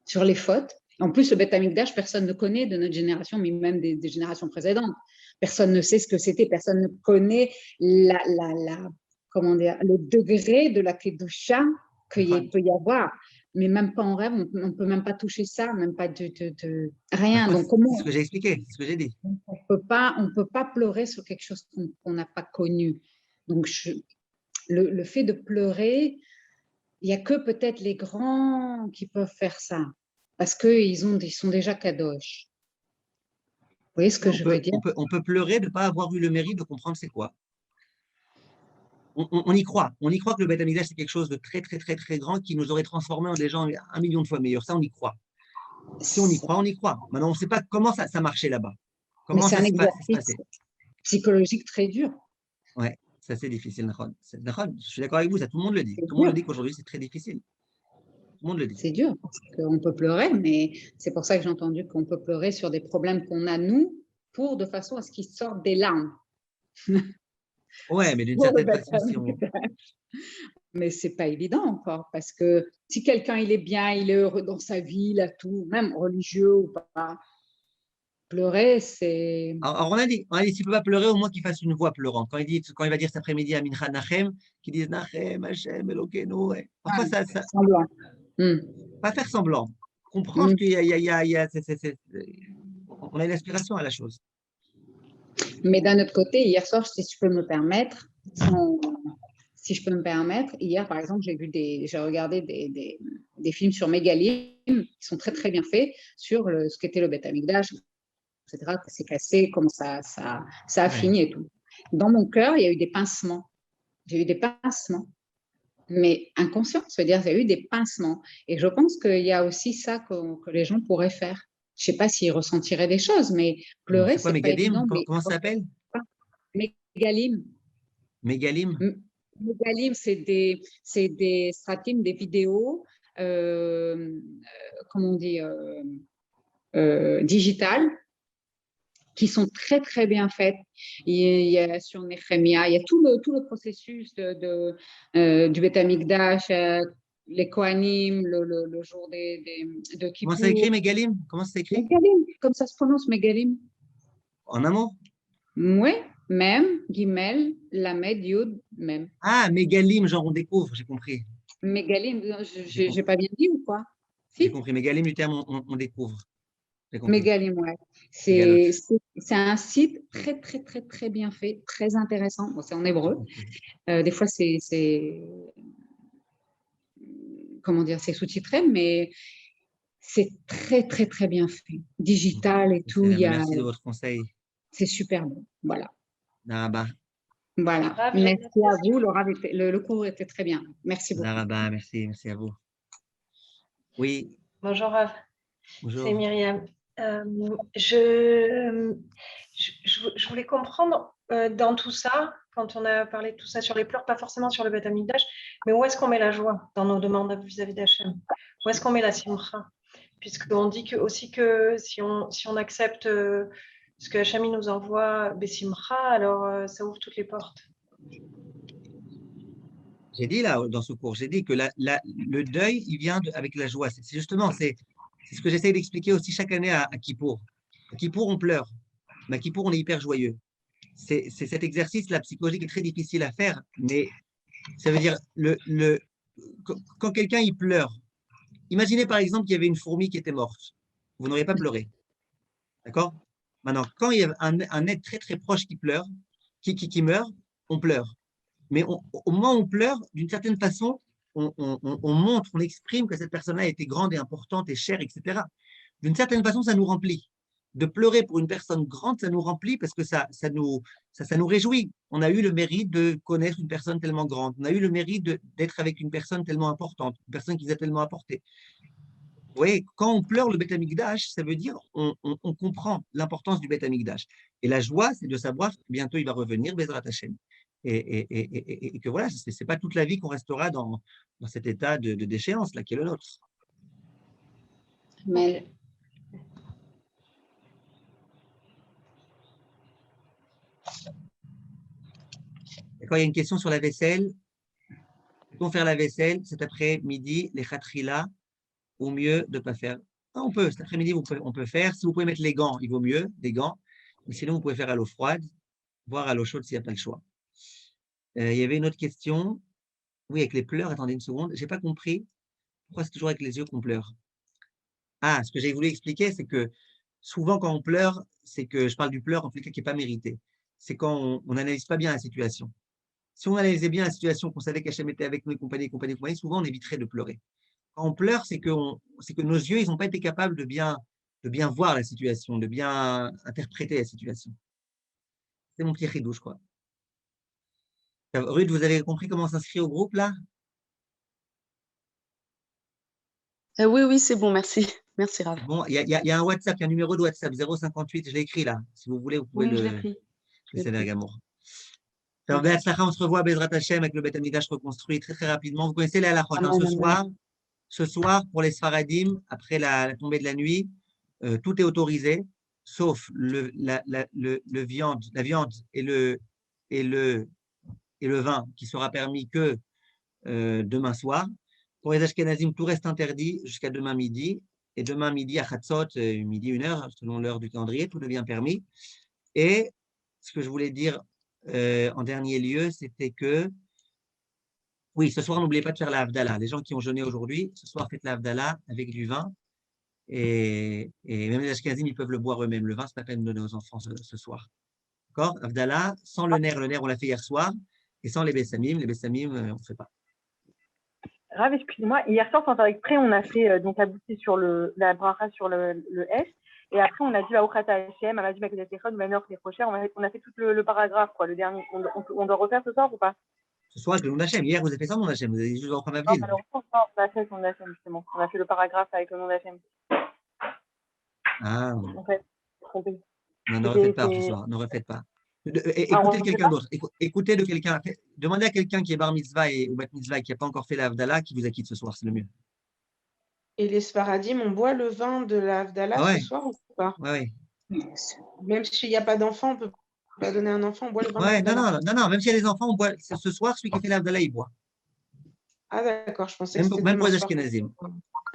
sur les fautes. En plus, le Beth Amikdash, personne ne connaît de notre génération, mais même des générations précédentes. Personne ne sait ce que c'était, personne ne connaît comment dire, le degré de la Kedusha qu'il peut y avoir. Mais même pas en rêve, on ne peut même pas toucher ça, même pas rien. Donc, c'est ce que j'ai expliqué, c'est ce que j'ai dit. On ne peut pas pleurer sur quelque chose qu'on n'a pas connu. Donc, le fait de pleurer, il n'y a que peut-être les grands qui peuvent faire ça, parce qu'ils sont déjà kadosh. Vous voyez ce que je veux dire? On peut pleurer de ne pas avoir eu le mérite de comprendre c'est quoi. On y croit. On y croit que le Beth Amikdash, c'est quelque chose de très, très, très, très grand qui nous aurait transformé en des gens 1 million de fois meilleurs. Ça, on y croit. Si on y croit, on y croit. Maintenant, on ne sait pas comment ça marchait là-bas. Comment ça se passait. Psychologique très dur. Oui, ça c'est difficile. Je suis d'accord avec vous, ça tout le monde le dit. Tout le monde le dit qu'aujourd'hui, c'est très difficile. Tout le monde le dit. C'est dur, parce qu'on peut pleurer, mais c'est pour ça que j'ai entendu qu'on peut pleurer sur des problèmes qu'on a, nous, de façon à ce qu'ils sortent des larmes. Ouais, mais d'une certaine façon, Mais ce n'est pas évident encore, parce que si quelqu'un il est bien, il est heureux dans sa vie, il a tout, même religieux ou pas, pleurer, c'est… Alors on a dit s'il ne peut pas pleurer, au moins qu'il fasse une voix pleurante. Quand il va dire cet après-midi à Mincha Nachem, qu'il dise Nachem, Hashem, Elokeinu. Parfois, ça… Semblant. Pas faire semblant. Comprendre qu'il y a on a une aspiration à la chose. Mais d'un autre côté, hier soir, si je peux me permettre, hier, par exemple, j'ai regardé des films sur Mégalim qui sont très, très bien faits sur ce qu'était le Beth Amikdash, etc., que c'est cassé, comment ça a fini et tout. Dans mon cœur, il y a eu des pincements. J'ai eu des pincements, mais inconscients, c'est-à-dire qu'il y a eu des pincements. Et je pense qu'il y a aussi ça que les gens pourraient faire. Je ne sais pas s'ils ressentiraient des choses, mais pleurer, c'est pas évident. Comment ça s'appelle? Mégalim. Mégalim. Mégalim, c'est des stratim, des vidéos, comment on dit, digitales, qui sont très, très bien faites. Il y a sur Nehemia, il y a tout le processus du Beth Amikdash, les Kohanim, le jour de Kippour. Comment ça s'écrit, Mégalim? Comment ça s'écrit? Mégalim, comme ça se prononce, Mégalim. En un mot? Oui, même, Gimel, Lamed, Yud, même. Ah, Mégalim, genre on découvre, j'ai compris. Mégalim, je n'ai pas bien dit ou quoi? J'ai compris, Mégalim du terme on découvre. Mégalim, ouais. C'est un site très, très, très, très bien fait, très intéressant. Bon, c'est en hébreu. Des fois, c'est comment dire, c'est sous-titré, mais c'est très, très, très bien fait. Digital et tout. Merci de votre conseil. C'est super bon. Voilà. Naraba. Voilà. Merci à vous. Le cours était très bien. Merci beaucoup. Naraba, merci à vous. Oui. Bonjour, Rav. Bonjour. C'est Myriam. Je voulais comprendre dans tout ça, quand on a parlé de tout ça sur les pleurs, pas forcément sur le Beth Amikdash, mais où est-ce qu'on met la joie dans nos demandes vis-à-vis d'Hachem? Où est-ce qu'on met la simcha? puisqu'on dit aussi que si on accepte ce que Hacham nous envoie, Bessimcha, alors ça ouvre toutes les portes. J'ai dit là, dans ce cours, j'ai dit que le deuil, il vient avec la joie. C'est justement, c'est ce que j'essaie d'expliquer aussi chaque année à Kippour. À Kippour, on pleure, mais à Kippour, on est hyper joyeux. C'est cet exercice-là psychologique est très difficile à faire, mais ça veut dire, quand quelqu'un il pleure, imaginez par exemple qu'il y avait une fourmi qui était morte. Vous n'auriez pas pleuré. D'accord? Maintenant, quand il y a un être très très proche qui pleure, qui meurt, on pleure. Mais au moment où on pleure, d'une certaine façon, on montre, on exprime que cette personne-là a été grande et importante et chère, etc. D'une certaine façon, ça nous remplit. De pleurer pour une personne grande, ça nous remplit parce que ça nous réjouit. On a eu le mérite de connaître une personne tellement grande. On a eu le mérite d'être avec une personne tellement importante, une personne qui nous a tellement apporté. Vous voyez, quand on pleure le Beth Amikdash, ça veut dire on comprend l'importance du Beth Amikdash. Et la joie, c'est de savoir que bientôt il va revenir, Bezrat Hashem. Et que voilà, ce n'est pas toute la vie qu'on restera dans cet état de déchéance là qui est le nôtre. Mais D'accord, il y a une question sur la vaisselle. Peut-on faire la vaisselle cet après-midi, les khatrila, ou mieux de ne pas faire? On peut, cet après-midi, on peut faire. Si vous pouvez mettre les gants, il vaut mieux, des gants. Mais sinon, vous pouvez faire à l'eau froide, voire à l'eau chaude s'il n'y a pas le choix. Il y avait une autre question. Oui, avec les pleurs, attendez une seconde. Je n'ai pas compris. Pourquoi c'est toujours avec les yeux qu'on pleure? Ah, ce que j'ai voulu expliquer, c'est que souvent, quand on pleure, c'est que je parle du pleur en tout cas qui n'est pas mérité. C'est quand on n'analyse pas bien la situation. Si on analysait bien la situation, qu'on savait qu'Hachem était avec nous et compagnie, souvent on éviterait de pleurer. Quand on pleure, c'est que nos yeux, ils n'ont pas été capables de bien voir la situation, de bien interpréter la situation. C'est mon petit ridou, je crois. Ruth, vous avez compris comment s'inscrire au groupe, là? Oui, c'est bon, merci. Merci, Rav. Bon, il y a un WhatsApp, il y a un numéro de WhatsApp, 058, je l'ai écrit là. Si vous voulez, vous pouvez Oui, je l'ai pris. C'est Vergamour. On se revoit à Bezrat Hashem avec le Beth Amikdash reconstruit très très rapidement. Vous connaissez les halachot, ce soir, pour les Sfaradim, après la tombée de la nuit, tout est autorisé, sauf la viande et le vin qui sera permis que demain soir. Pour les Ashkenazim, tout reste interdit jusqu'à demain midi. Et demain midi à Chatzot, midi 1h, selon l'heure du calendrier, tout devient permis. Et ce que je voulais dire en dernier lieu, c'était que, oui, ce soir, n'oubliez pas de faire la Havdalah. Les gens qui ont jeûné aujourd'hui, ce soir, faites la Havdalah avec du vin. Et même les Ashkenazim, ils peuvent le boire eux-mêmes. Le vin, c'est pas la peine de donner aux enfants ce soir. D'accord? Havdalah, sans le nerf, on l'a fait hier soir. Et sans les Bessamim, on ne fait pas. Rav, excusez-moi, hier soir, sans faire exprès, on a fait donc la boussée sur la bracha sur le S, et après on a dit la Ochata Hashem, Amadu Makadetechon, Manor Nechocher, on a fait tout le paragraphe, quoi, le dernier. On doit refaire ce soir ou pas? Ce soir, avec le nom d'Hachem. Hier, vous avez fait ça, le nom d'Hachem. Vous avez dit juste en train d'Avdil. Non, on a fait le nom d'Hachem, justement. On a fait le paragraphe avec le nom d'Hachem. Ah. En fait, trompé. Non, ne refaites pas ce soir. Ne refaites pas. Écoutez de quelqu'un d'autre. Écoutez de quelqu'un. Demandez à quelqu'un qui est bar mitzvah ou bat mitzvah et qui n'a pas encore fait la Havdalah qui vous acquitte ce soir. C'est le mieux. Et les Sfaradim, on boit le vin de la Havdalah ce soir ou pas? Oui. Même s'il n'y a pas d'enfant, on peut pas donner un enfant, on boit le vin de la Havdalah. Non. Même s'il y a des enfants, on boit. Ce soir, celui qui fait la Havdalah, il boit. Ah d'accord, je pensais même, que c'était même pour les demain soir. Ashkenazim.